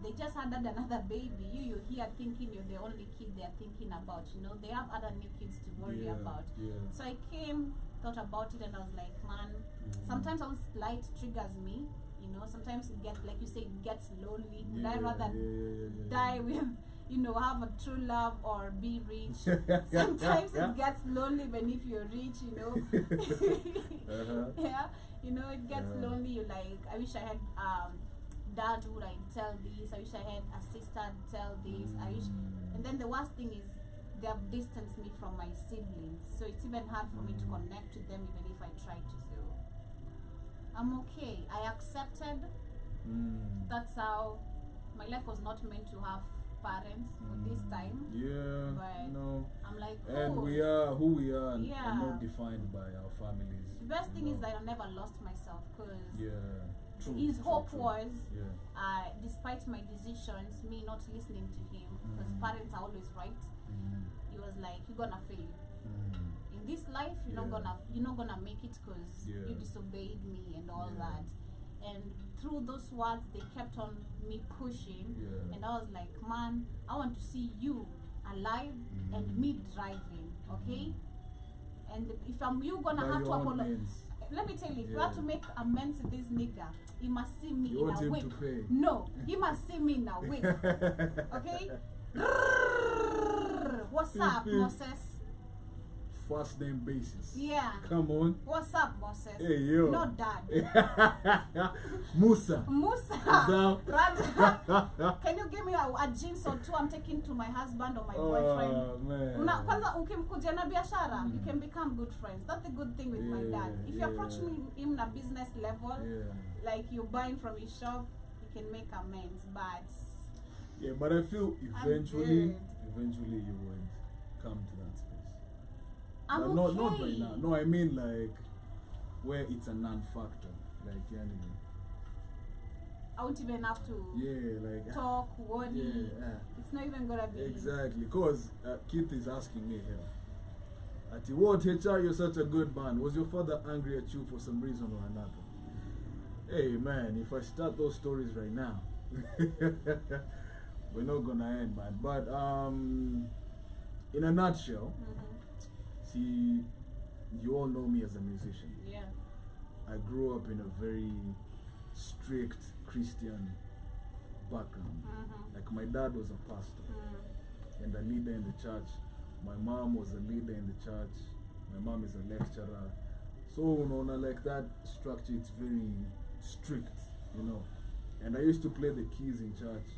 They just had another baby. You here thinking you're the only kid they're thinking about. You know, they have other new kids to worry about. So I came, thought about it, and I was like, man, sometimes all light triggers me. You know, sometimes it gets, like you say, it gets lonely. Would I rather die with, you know, have a true love or be rich? Sometimes it gets lonely when if you're rich, you know. You know, it gets lonely. You like, I wish I had dad who like tell this. I wish I had a sister to tell this. I wish, and then the worst thing is they have distanced me from my siblings, so it's even hard for me to connect to them even if I try to. So I'm okay. I accepted. That's how my life was not meant to have parents this time. But no. I'm like, oh, and we are who we are, and not defined by our families. The best thing is that I never lost myself, because his true, hope was, despite my decisions, me not listening to him, because parents are always right. He was like, you're gonna fail. In this life, you're not gonna make it because you disobeyed me and all that. And through those words, they kept on me pushing, and I was like, man, I want to see you alive and me driving, okay? And if you gonna have to apologize, let me tell you, if you have to make amends to this nigga, he must see me in a week. No, he must see me in a week. Okay? What's up, Moses? first name basis. Yeah. Come on. What's up, bosses? Hey, yo. Not dad. Musa. Rather, can you give me a jeans or two I'm taking to my husband or my boyfriend? Oh, man. Kwanza ukimkuja na biashara, you can become good friends. That's the good thing with my dad. If you approach him on a business level, like you're buying from his shop, you can make amends. But yeah, but I feel eventually you would come to that space. I'm but okay. Not right now. No, I mean like where it's a non-factor. Like I won't even have to talk, worry. It's not even gonna be exactly. Because Keith is asking me here. At what HR, you're such a good man. Was your father angry at you for some reason or another? Hey man, if I start those stories right now, we're not gonna end, man. But in a nutshell, see, you all know me as a musician. Yeah. I grew up in a very strict Christian background. Like my dad was a pastor and a leader in the church. My mom was a leader in the church. My mom is a lecturer. So, like that structure, it's very strict, And I used to play the keys in church.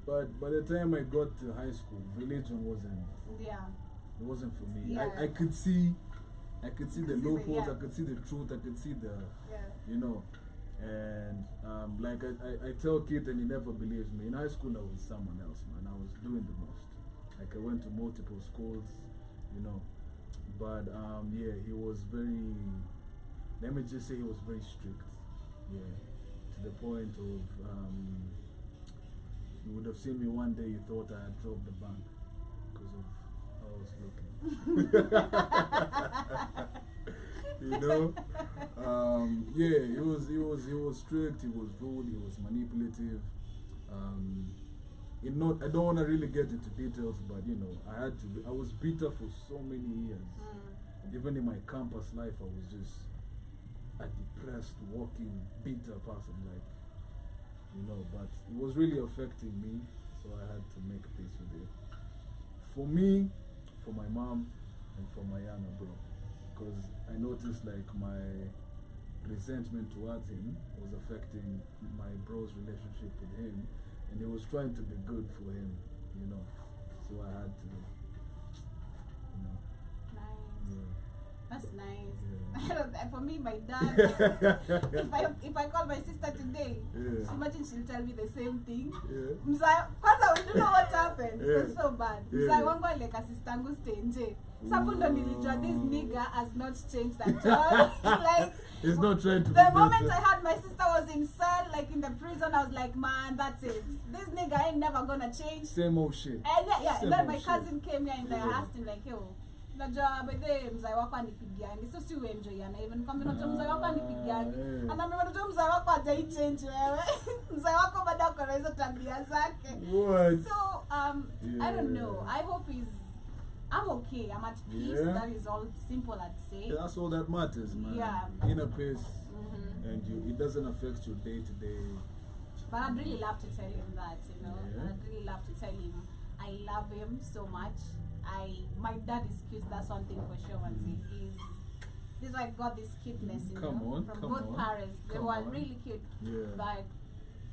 But by the time I got to high school, religion wasn't. Yeah. It wasn't for me. Yeah. I could see the loopholes. I could see the truth. I could see the, And like I tell Kit and he never believes me. In high school, I was someone else, man. I was doing the most. Like I went to multiple schools, But he was very. Let me just say he was very strict. Yeah, to the point of you would have seen me one day. You thought I had robbed the bank because of how I was looking. He was strict. He was rude. He was manipulative. I don't want to really get into details, but I was bitter for so many years. Even in my campus life, I was just a depressed, walking, bitter person, but it was really affecting me, so I had to make peace with it. For me, for my mom, and for my younger bro, because I noticed like my resentment towards him was affecting my bro's relationship with him, and he was trying to be good for him, so I had to, Nice. That's nice. Yeah. For me, my dad, if I call my sister today, imagine she'll tell me the same thing. Kwanza, you know what happened? It was so bad. Mzai wangu aleka sistangu stay nje. Sapo ndo nilijua this nigga has not changed at all. Like, he's not trying to the moment I had my sister was in cell, like in the prison, I was like, man, that's it. This nigga ain't never gonna change. Same old shit. And then my cousin came here and I asked him like, yo, najua bede mzai wako anipigiangi, so si uenjoyana even kwamba najua mzai wako anipigiangi, anaambia najua mzai wako hajai change wewe. Mzai wako bado ako na hizo tabia zake. What? So I don't know, I hope I'm okay, I'm at peace. That is all simple, I'd say. Yeah, that's all that matters, man. Yeah. Inner peace, and it doesn't affect your day to day. But I'd really love to tell him that, I'd really love to tell him I love him so much. My dad is cute, that's one thing for sure. This is why I got this cuteness, from both parents. They were really cute, but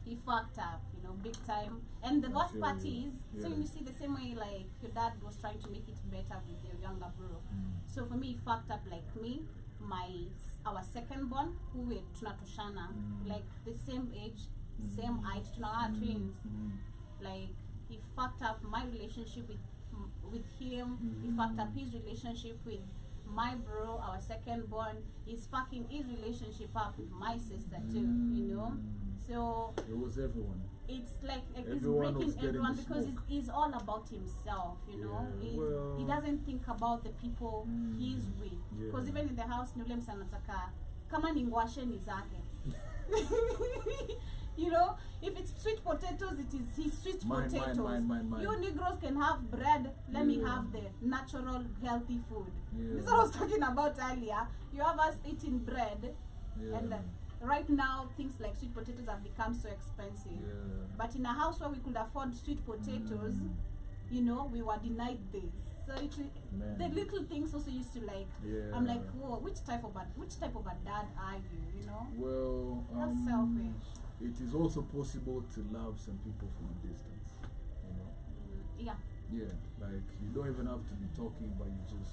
he fucked up, big time. And the worst part is, so you see the same way like your dad was trying to make it better with your younger bro. So for me, he fucked up like me, our second born, who were tunatoshana, like the same age, same height, tunawa twins. Like he fucked up my relationship with him. He fucked up his relationship with my bro, our second born. He's fucking his relationship up with my sister too, So it was everyone. It's like he's breaking everyone because he's all about himself, he doesn't think about the people he's with. Because even in the house, nule msanataka kama ningwashe ni zake. If it's sweet potatoes, it is his sweet potatoes. Mine. You Negroes can have bread, let me have the natural, healthy food. This is what I was talking about earlier. You have us eating bread, and right now, things like sweet potatoes have become so expensive. But in a house where we could afford sweet potatoes, we were denied this. So it's Man. the little things also used to like. Yeah. I'm like, whoa, which type of a dad are you? You know. Well, That's selfish. it is also possible to love some people from a distance. You know. Yeah. Yeah, like you don't even have to be talking, but you just.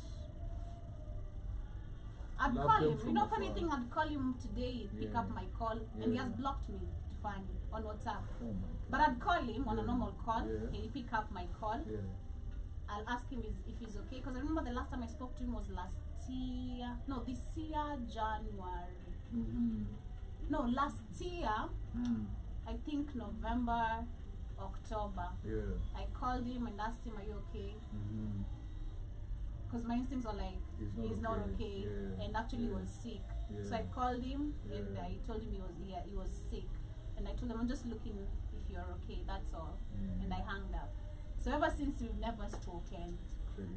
I'd Love call them him. from You know, funny afar. thing, I'd call him today, he'd pick Yeah. up my call, and he has Yeah. blocked me, Tiffany, on WhatsApp. Oh my God. But I'd call him on a Yeah. normal call, Yeah. he'll pick up my call. Yeah. I'll ask him if he's okay, because I remember the last time I spoke to him was this year, January. Mm-hmm. No, last year, Mm. I think November, October. Yeah. I called him and asked him, are you okay? Mm-hmm. Because my instincts were like, he's not okay, Yeah. and actually Yeah. was sick. Yeah. So I called him and Yeah. I told him he was sick, and I told him I'm just looking if you're okay. That's all, and I hung up. So ever since we've never spoken. Crazy.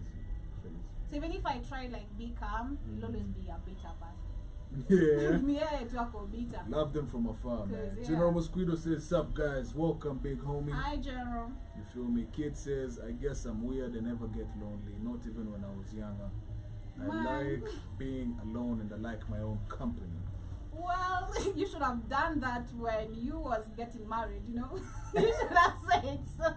So even if I try like be calm, he'll always be a bitter person. Yeah. Yeah, to a bitter. Love them from afar, man. 'Cause, yeah. General Mosquito says, "Sup, guys? Welcome, big homie." Hi, General. You feel me? Kid says, "I guess I'm weird and never get lonely. Not even when I was younger. I Man. like being alone and I like my own company." Well, you should have done that when you was getting married, you know. You should have said so.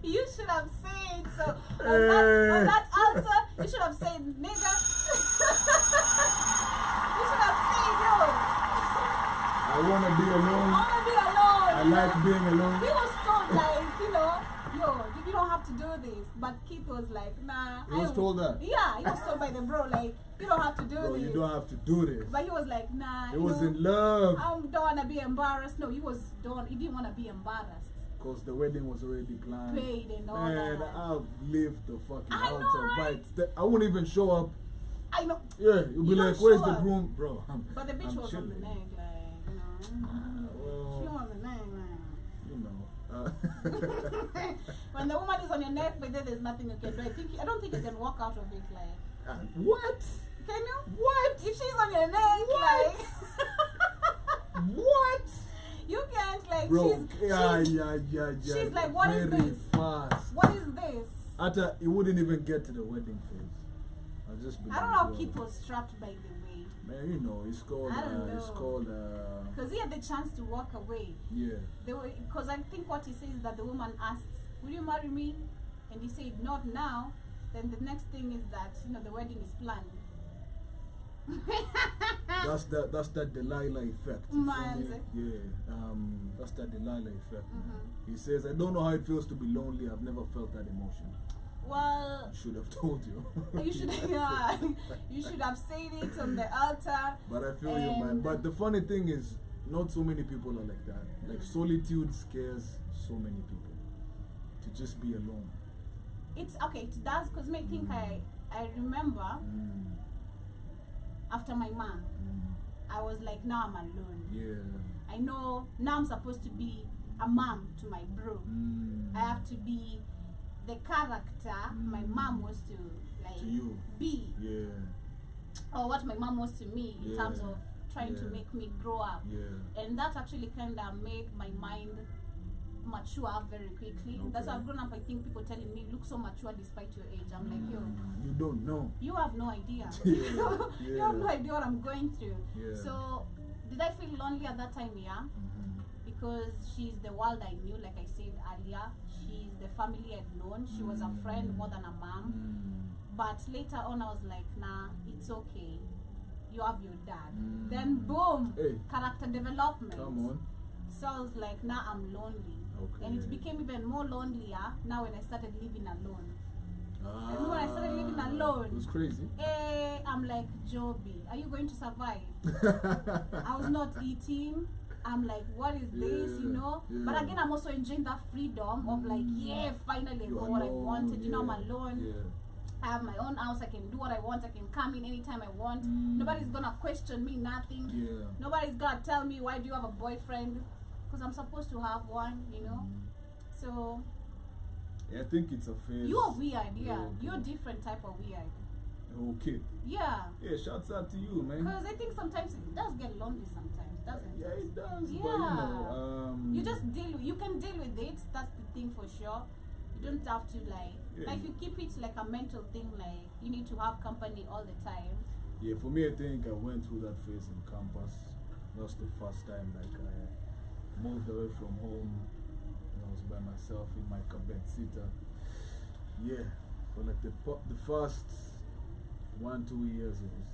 You should have said so. On that altar, you should have said, nigga. You should have said, yo, I wanna be I alone. wanna be alone. I you like know? being alone. He was told like, you know, yo, you don't have to do this. But Keith was like, nah. He was told that? Yeah, he was told by the bro, like, you don't have to do Bro, this. you don't have to do this. But he was like, nah. He you was know, in love. I don't wanna be embarrassed. No, he didn't wanna be embarrassed. Because the wedding was already planned. Paid and all Man, that. I'll leave the fucking I know, altar right? I won't even show up. I know. Yeah, you'll be You like, don't "Where's show the up. groom?" Bro, But the bitch I'm was on the chilling. neck, like, you know. Well, She on the neck, man. you know. When the woman is on your neck, but then there's nothing you can do. I don't think you can walk out of it, like. What? Can you? What? If she's on your neck, like. What? You can't, like. Bro, yeah. she's like, what is Very this? fast. What is this? Atta, it wouldn't even get to the wedding phase. I'll just be I don't like, know how yo. Keith was strapped, by the way. Man, you know, it's called, I don't it's know. called, Because he had the chance to walk away. yeah. Because I think what he says is that the woman asked, will you marry me? And he said, not now. Then the next thing is that, you know, the wedding is planned. That's that Delilah effect. You feel Man, me? say. Yeah, that's that Delilah effect. Mhm. He says, "I don't know how it feels to be lonely. I've never felt that emotion." Well, I should have told you. you should, yeah, you should have said it on the altar. But I feel you, man. And- But the funny thing is, not so many people are like that. Like solitude scares so many people. To just be alone. It's okay, it does, because I think I remember after my mom, I was like, now I'm alone. Yeah. I know now I'm supposed to be a mom to my bro. I have to be the character my mom was to like To you. be, Yeah. or what my mom was to me in Yeah. terms of trying to Yeah. make me grow up. Yeah. And that actually kind of made my mind mature very quickly. That's Okay. how I've grown up. I think people telling me, look so mature despite your age. I'm like, yo, You don't know. you have no idea. Yeah, You have no idea what I'm going through. Yeah. So did I feel lonely at that time? Yeah. Because she's the world I knew, like I said earlier. She's the family I'd known. She was a friend more than a mom. But later on, I was like, nah, it's okay. You have your dad. Then boom, Hey. character development. Come on. So I was like, now I'm lonely. Okay. And it became even more lonelier now when I started living alone. And when I started living alone, It was crazy. I'm like, Joby, are you going to survive? I was not eating. I'm like, what is this, you know? Yeah. But again, I'm also enjoying that freedom of like, yeah, finally I You're got what I alone, wanted. You know, I'm yeah, alone. Yeah. I have my own house. I can do what I want. I can come in anytime I want. Nobody's gonna question me, nothing. Yeah. Nobody's gonna tell me, why do you have a boyfriend? Because I'm supposed to have one, you know? So, Yeah, I think it's a phase. you're weird, yeah. Okay. You're a different type of weird. Okay. Yeah. Yeah, shouts out to you, man. Because I think sometimes it does get lonely sometimes, doesn't Yeah, it? it does. Yeah. But you know, You just you can deal with it, that's the thing for sure. You don't have to like Yeah. like you keep it like a mental thing, like you need to have company all the time. Yeah, for me, I think I went through that phase in campus. That was the first time like I moved away from home. And I was by myself in my cabin sitter. Yeah, for like the first 1-2 years it was.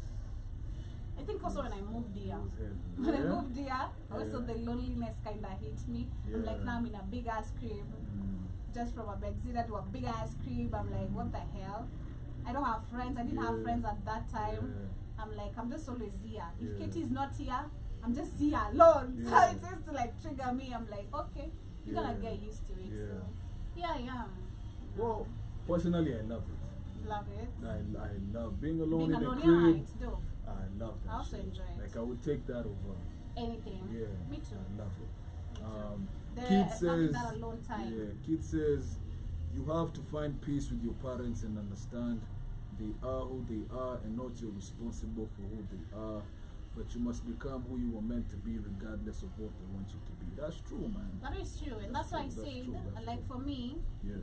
I think also when I moved here, It was heavy. when I Yeah? moved here, also Yeah. the loneliness kind of hit me. I'm like, Yeah. now I'm in a big ass crib, Mm. just from a bed sitter to a big ass crib. I'm like, what the hell? I don't have friends. I didn't have Yeah. friends at that time. Yeah. I'm like, I'm just always here. If Yeah. Katie's not here, I'm just here alone. Yeah. So it used to like trigger me. I'm like, okay, you're gonna Yeah. get used to it. Yeah. So yeah, yeah. Well, personally, I love it. Love it. I love being alone Being in alone, a yeah, crib. it's dope. I love that. I also shit. enjoy it. Like I would take that over. Anything. Yeah, Me too. I love it. Me too. Kid Having says, that alone time. yeah, Kid says, you have to find peace with your parents and understand they are who they are and not you're responsible for who they are. But you must become who you were meant to be regardless of what they want you to be. That's true, man. That is true, and that's why I That's said, true, that's like true. for me, Yeah.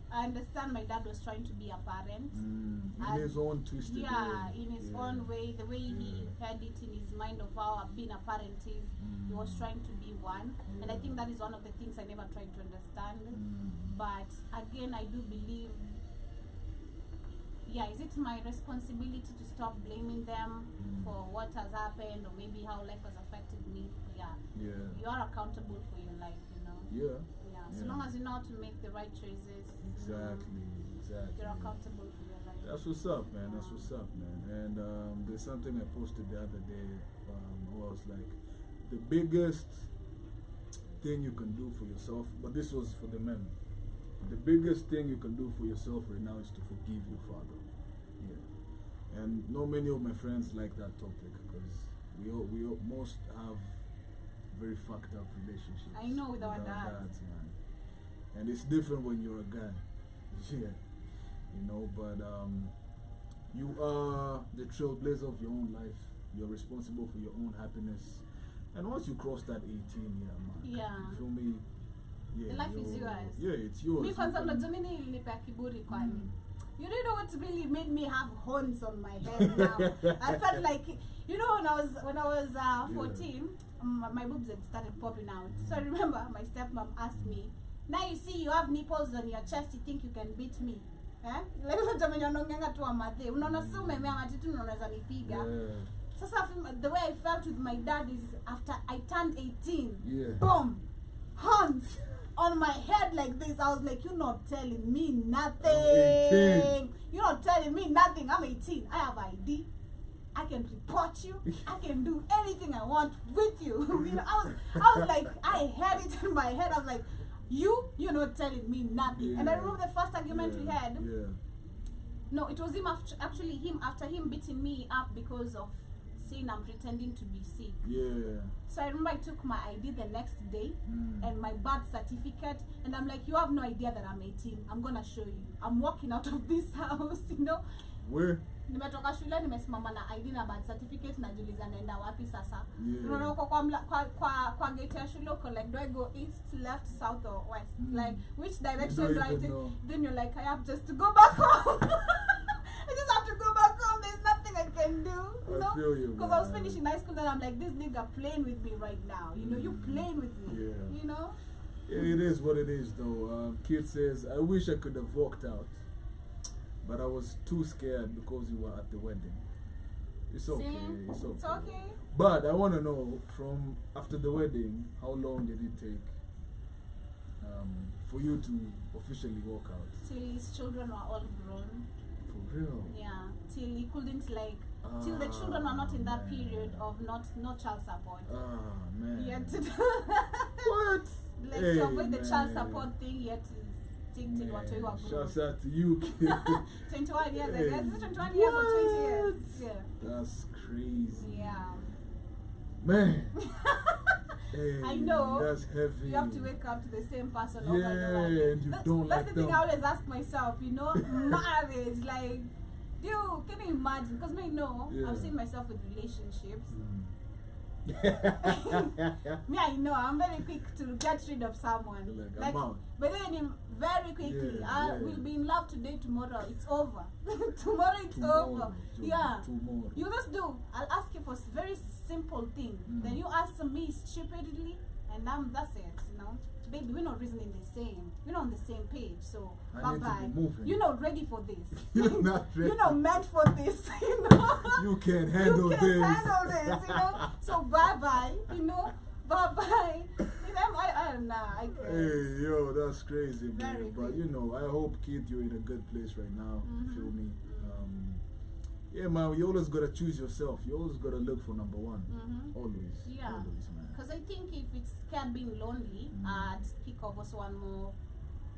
I understand my dad was trying to be a parent. In And his own twisted yeah, way. in his Yeah. own way, the way he Yeah. had it in his mind of how being a parent is, he was trying to be one. And I Yeah. think that is one of the things I never tried to understand. Mm. But again, I do believe, yeah, is it my responsibility to stop blaming them for what has happened or maybe how life has affected me? Yeah, Yeah. you are accountable for your life, you know. Yeah. Yeah, so Yeah. long as you know how to make the right choices, Exactly. Exactly. you're accountable for your life. That's what's up, man. That's what's up, man. And there's something I posted the other day where I was like, the biggest thing you can do for yourself, but this was for the men. The biggest thing you can do for yourself right now is to forgive your father. Yeah. And not many of my friends like that topic because we all most have very fucked up relationships. I know with our dads. man. And it's different when you're a guy. Yeah. You know, but you are the trailblazer of your own life. You're responsible for your own happiness. And once you cross that 18-year mark, Yeah. you feel me? Yeah, The life is you're- yours. Yeah, it's yours. Me You kwanza can- unajua nini ilinipea kiburi kwani? You don't know what really made me have horns on my head now. I felt like, you know, when I was 14, my boobs had started popping out. So I remember my stepmom asked me, "Now you see you have nipples on your chest, you think you can beat me?" Eh? Like unajua unaongea tu amadhe. Unaona si umemea matiti unaweza nipiga. Yeah. Sasa the way I felt with my dad is after I turned 18, Yeah. boom, horns on my head like this. I was like, you're not telling me nothing. 18. You're not telling me nothing. I'm 18. I have ID. I can report you. I can do anything I want with you. You know, I was like, I had it in my head. I was like, you're not telling me nothing. And I Yeah. remember the first argument we had. Yeah. No, it was him after him beating me up because of saying I'm pretending to be sick. Yeah. So I remember I took my ID the next day and my birth certificate, and I'm like, you have no idea that I'm 18. I'm gonna show you. I'm walking out of this house, you know. Where? Nimetoka shule nimesimama na ID na birth certificate najiuliza naenda wapi sasa. Yeah. Unaona uko kwa gate ya shule uko like, do I go east, left, south or west? Like which direction don't do I even take? know. Then you're like, I have just to go back home. I just have to go back home. There's nothing I can do, you I know? feel you, Because I was man. finishing high school and I'm like, this nigga playing with me right now. You know, you playing with me. Yeah. You know? Yeah, it is what it is, though. Kid says, I wish I could have walked out, but I was too scared because you were at the wedding. It's okay. See? It's okay. It's okay. But I want to know, from after the wedding, how long did it take for you to officially walk out? Till his children were all grown. For real? Yeah. Till he couldn't like till the children were not in that period of no child support. Ah, man. He had to do What? like Hey, to avoid the child man. support thing, he had to take till what we were grown. Shouts out to you, kid. 21 years, I Hey, guess. Is it 21 years or 20 years? Yeah. That's crazy. Yeah. Man. Hey, I know. That's heavy. You have to wake up to the same person Yeah, over and over again. and you That's, don't that's like the thing them. I always ask myself, you know, marriage, like, dude, can you imagine? Because me know, Yeah. I've seen myself with relationships. Me, I know I'm very quick to get rid of someone. Like, I'm out. But then very quickly, Yeah. we'll be in love today, tomorrow it's over. Tomorrow it's over. Yeah. Tomorrow. You just do. I'll ask you for a very simple thing. Then you answer me stupidly, and that's it. You know, baby, we're not reasoning the same. We're not on the same page. So I need to bye. be moving. You're not ready for this. You're not ready. You're not meant for this. You know. You can't handle You this. can't handle this. You know. So bye. You know. Bye. You know, I don't know. I guess. Hey, yo, that's crazy, man. Very But crazy. you know, I hope, kid, you're in a good place right now. Feel me? Yeah, man. You always gotta choose yourself. You always gotta look for number one. Always. Yeah. Always, man. Because I think if it's scared being lonely, I'd speak of also one more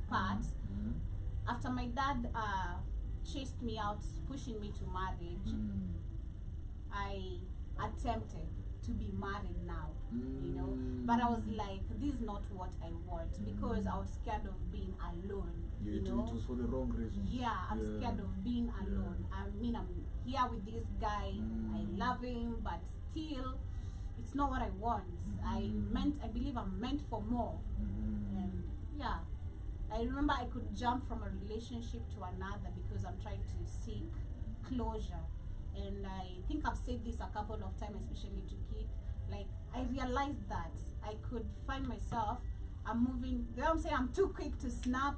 part. After my dad chased me out, pushing me to marriage, I attempted to be married now, you know. But I was like, this is not what I want, because I was scared of being alone, Yeah, you know. it was for the wrong reasons. Yeah, I'm scared of being alone. I mean, I'm here with this guy. I love him, but still, it's not what I want. I believe I'm meant for more. And yeah, I remember I could jump from a relationship to another because I'm trying to seek closure. And I think I've said this a couple of times, especially to Kid. Like, I realized that I could find myself. I'm moving. They don't say I'm too quick to snap.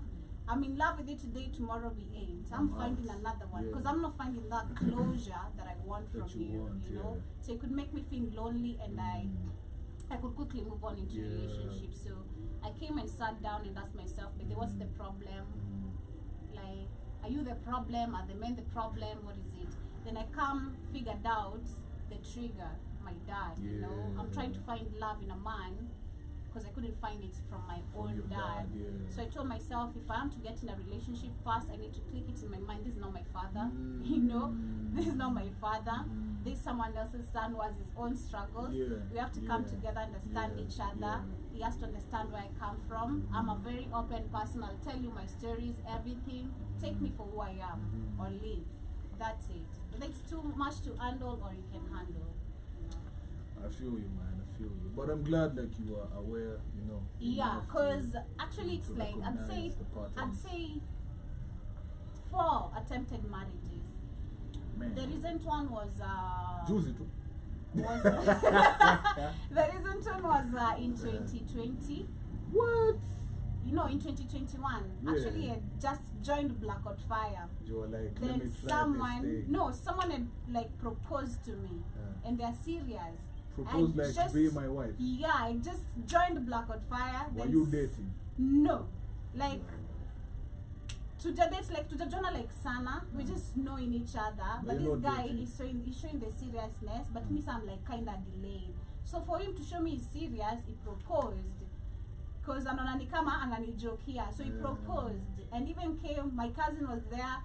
I'm in love with you today, tomorrow we ain't. I'm finding another one because I'm not finding that closure that I want from you, you know. So it could make me feel lonely, and I could quickly move on into relationships. So I came and sat down and asked myself, but what's the problem? Like, are you the problem? Are the men the problem? What is it? Then I figured out the trigger, my dad, you know. I'm trying to find love in a man because I couldn't find it from my own dad. So I told myself, if I am to get in a relationship, first I need to click it in my mind, this is not my father, you know. This is not my father. This is someone else's son who has his own struggles. We have to come together, understand each other. He has to understand where I come from. I'm a very open person. I'll tell you my stories, everything. Take me for who I am or leave. That's it. If it's too much to handle, or you can handle. I feel you, man. I feel you. But I'm glad that you are aware, you know. Yeah, because actually it's like, I'd say 4 attempted marriages. Man. The recent one was Juicy too. the recent one was in 2020. What? You know, in 2021. Actually, I just joined Blackout Fire. You were like, let Then me try this thing. someone had like proposed to me, and they're serious. Proposed like, just, be my wife. Yeah, I just joined Blackout Fire. Were you dating? No, like to the journal like Sana, we just knowing each other. But this guy is showing the seriousness, but me, I'm like kinda delayed. So for him to show me he's serious, he proposed. Because anonani kama ananijokia, so he proposed, and even came. My cousin was there,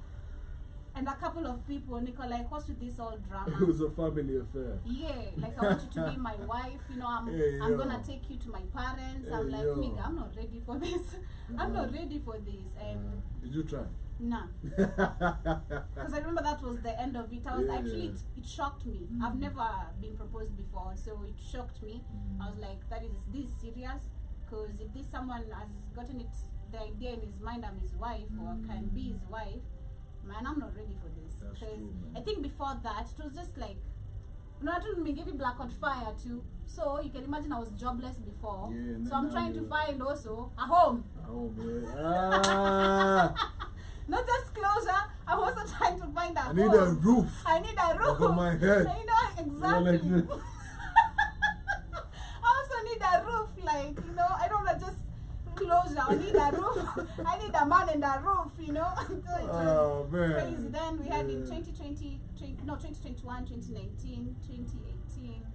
and a couple of people. Nico, like, what's with this all drama? It was a family affair. Yeah, like, I want you to be my wife. You know, I'm gonna take you to my parents. I'm like, Miga, I'm not ready for this. I'm not ready for this. And did you try? nah, because I remember that was the end of it. I was actually it shocked me. I've never been proposed before, so it shocked me. I was like, this serious? Because if this someone has gotten the idea in his mind I'm his wife or can be his wife, man, I'm not ready for this. Because I think before that, it was just like, I told me give you Blackout Fire too. So you can imagine I was jobless before. So I'm trying to find also a home. A home, yeah. Not just closure, I'm also trying to find a home. I need a roof. I need a roof. Over my head. You know, exactly. I also need a roof, like, you know, I don't want to just closure. I need a roof. I need a man and a roof, you know. So it was crazy. Then we had in 2020, 2021, 2019, 2018.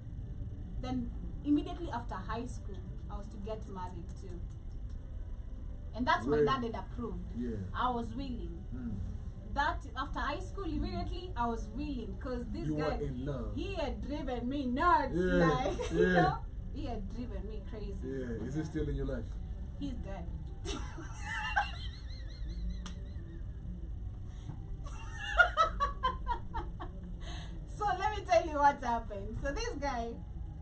Then immediately after high school, I was to get married too. And that's my dad had approved. I was willing. That after high school, immediately I was willing, because this guy, in love. He had driven me nuts, like, you know, he had driven me crazy. Is he still in your life? He's dead. So let me tell you what happened. So this guy,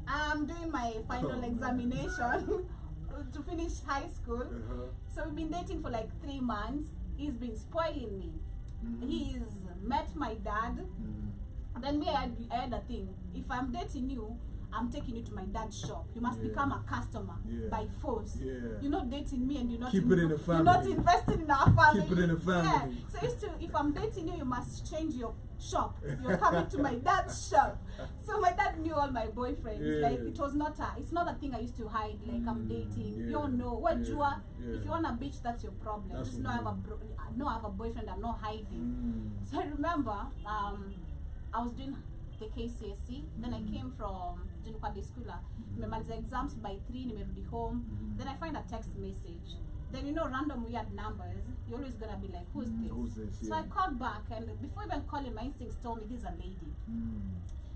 I'm doing my final examination to finish high school. So we've been dating for like 3 months. He's been spoiling me. He's met my dad. Then me, I had a thing. If I'm dating you, I'm taking you to my dad's shop. You must become a customer by force. You're not dating me and you're not it in the family. You're not invested in our family. Keep it in the family. So if I'm dating you, you must change your shop. You're coming to my dad's shop. So my dad knew all my boyfriends. Like it's not a thing I used to hide. Like I'm dating. You don't know what you are. If you want a bitch, that's your problem. That's Just know I have a boyfriend. I'm not hiding. So I remember I was doing the KCSE. Then I came from Junupadi School. Nimemaliza exams by 3, nimerudi home. Then I find a text message. Then random weird numbers, you're always gonna be like, who's this? Who's this? So I called back, and before even calling, my instincts told me this is a lady.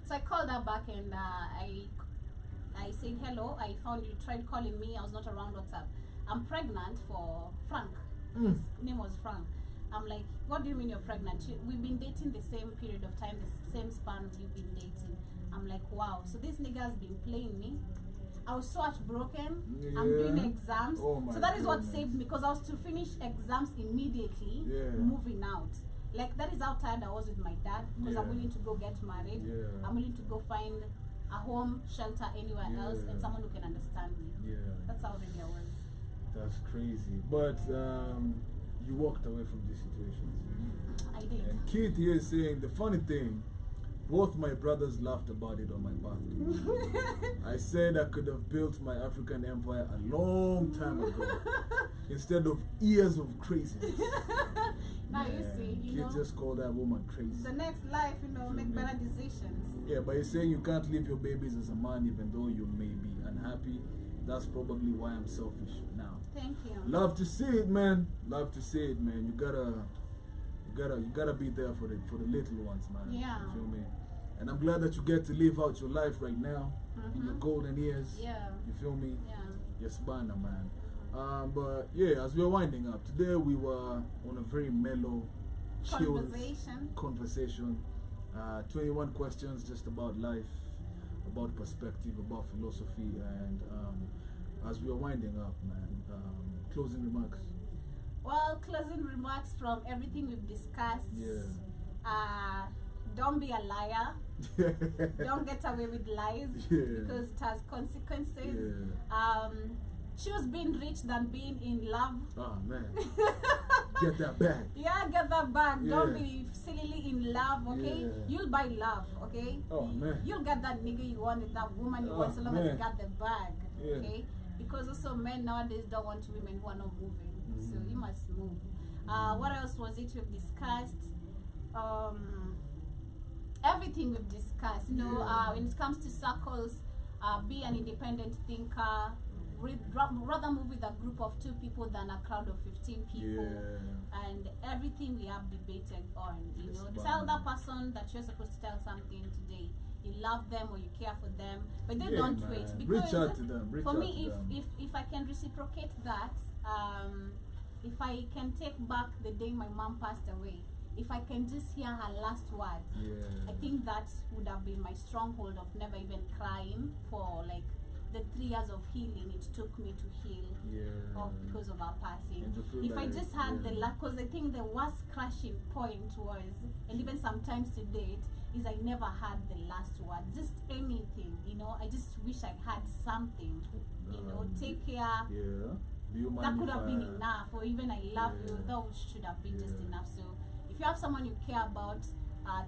So I called her back, and I said hello. I found you tried calling me. I was not around WhatsApp. I'm pregnant for Frank. His name was Frank. I'm like, what do you mean you're pregnant? We've been dating the same period of time, the same span we've been dating. I'm like, wow. So this nigga's been playing me. I was so heartbroken. I'm doing exams. So that is what saved me, because I was to finish exams immediately, moving out. Like, that is how tired I was with my dad, because I'm willing to go get married. I'm willing to go find a home, shelter anywhere else, and someone who can understand me. That's how ready I was. That's crazy. But you walked away from these situations. I did. And Keith here is saying, the funny thing, both my brothers laughed about it on my birthday. I said I could have built my African empire a long time ago instead of years of craziness. Now you see, Keith just called that woman crazy. The next life, make better decisions. Yeah, but he's saying you can't leave your babies as a man even though you may be unhappy. That's probably why I'm selfish now. Thank you. Love to see it, man. Love to see it, man. You gotta be there for the little ones, man. Yeah. You feel me? And I'm glad that you get to live out your life right now in your golden years. Yeah. You feel me? Yeah. Yes, banner, man. But yeah, as we're winding up today, we were on a very mellow, chilled conversation. 21 questions just about life, about perspective, about philosophy, and as we are winding up, man, closing remarks. Well, closing remarks from everything we've discussed. Don't be a liar. Don't get away with lies because it has consequences. Choose being rich than being in love. Oh man, get that back. Yeah, get that back. Don't be sillily in love, okay? You'll buy love, okay? Oh man, you'll get that nigga you want, that woman you want, so long as you got the bag, okay? Because also men nowadays don't want women who are not moving, so you must move. What else was it we've discussed? Everything we've discussed. When it comes to circles, be an independent thinker. Rather move with a group of 2 people than a crowd of 15 people. And everything we have debated on, tell that person that you're supposed to tell something today. You love them or you care for them, but they don't wait. Because reach out to them. For me, if I can reciprocate that, if I can take back the day my mom passed away, if I can just hear her last words, I think that would have been my stronghold of never even crying for like the 3 years of healing it took me to heal because of our passing. If I just had the luck, because I think the worst crashing point was, and even sometimes to date, is I never had the last word. Just anything, I just wish I had something, take care. That could have been enough, or even I love you, that should have been just enough. So if you have someone you care about,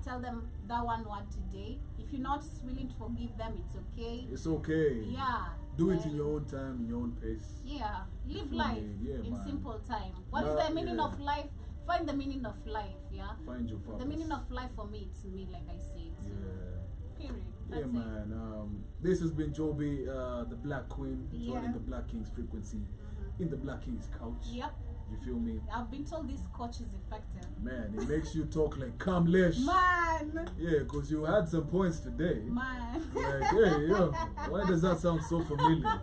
tell them that one word today. If you're not willing to forgive them, it's okay. It's okay. Yeah. Do it in your own time, in your own pace. Yeah. Live life in simple time. What is the meaning of life? Find the meaning of life, Find your purpose. The meaning of life for me, it's me, like I said. Period. That's man. This has been Joby, the Black Queen, joining the Black King's frequency in the Black King's couch. Yep. You feel me? I've been told this coach is effective. Man, it makes you talk like Kamlesh. Man! Yeah, because you had some points today. Man! Like, hey, yo, why does that sound so familiar?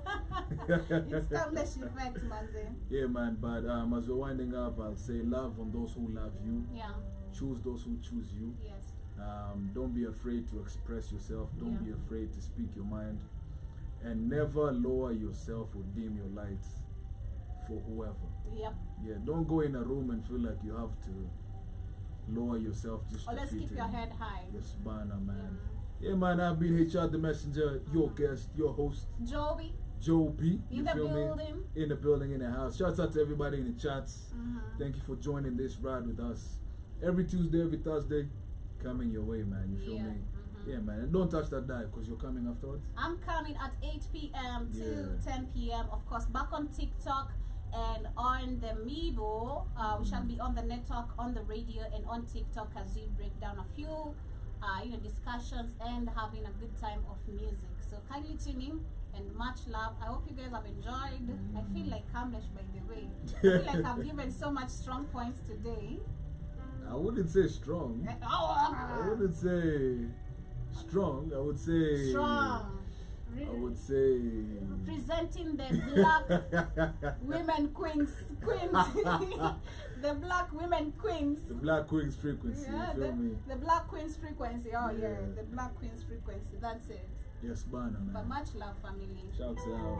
It's Kamlesh effect, man. Yeah, man, but as we're winding up, I'll say love on those who love you. Yeah. Choose those who choose you. Yes. Don't be afraid to express yourself. Don't be afraid to speak your mind. And never lower yourself or dim your lights for whoever. Yep. Yeah, don't go in a room and feel like you have to lower yourself just Or to let's fit keep in. your head high. Yes, man. Yeah, man, I've been HR the Messenger, your guest, your host, Joby. Joe P. In the building. In the building, in the house. Shouts out to everybody in the chats. Thank you for joining this ride with us. Every Tuesday, every Thursday, coming your way, man. You feel me? Yeah, man. And don't touch that dial because you're coming afterwards. I'm coming at 8 p.m. to 10 p.m. Of course, back on TikTok and on the Meebo. We shall be on the network, on the radio, and on TikTok as we break down a few discussions and having a good time of music. So kindly tune in and much love. I hope you guys have enjoyed. I feel like Kamlesh, by the way. I feel like I've given so much strong points today. I wouldn't say strong. I wouldn't say strong. I would say strong. I would say presenting the black women queens. The black women queens. The black queens frequency. Yeah, you feel me? The black queens frequency. Oh yeah, the black queens frequency. That's it. Yes, man. But much love, family. Shouts out.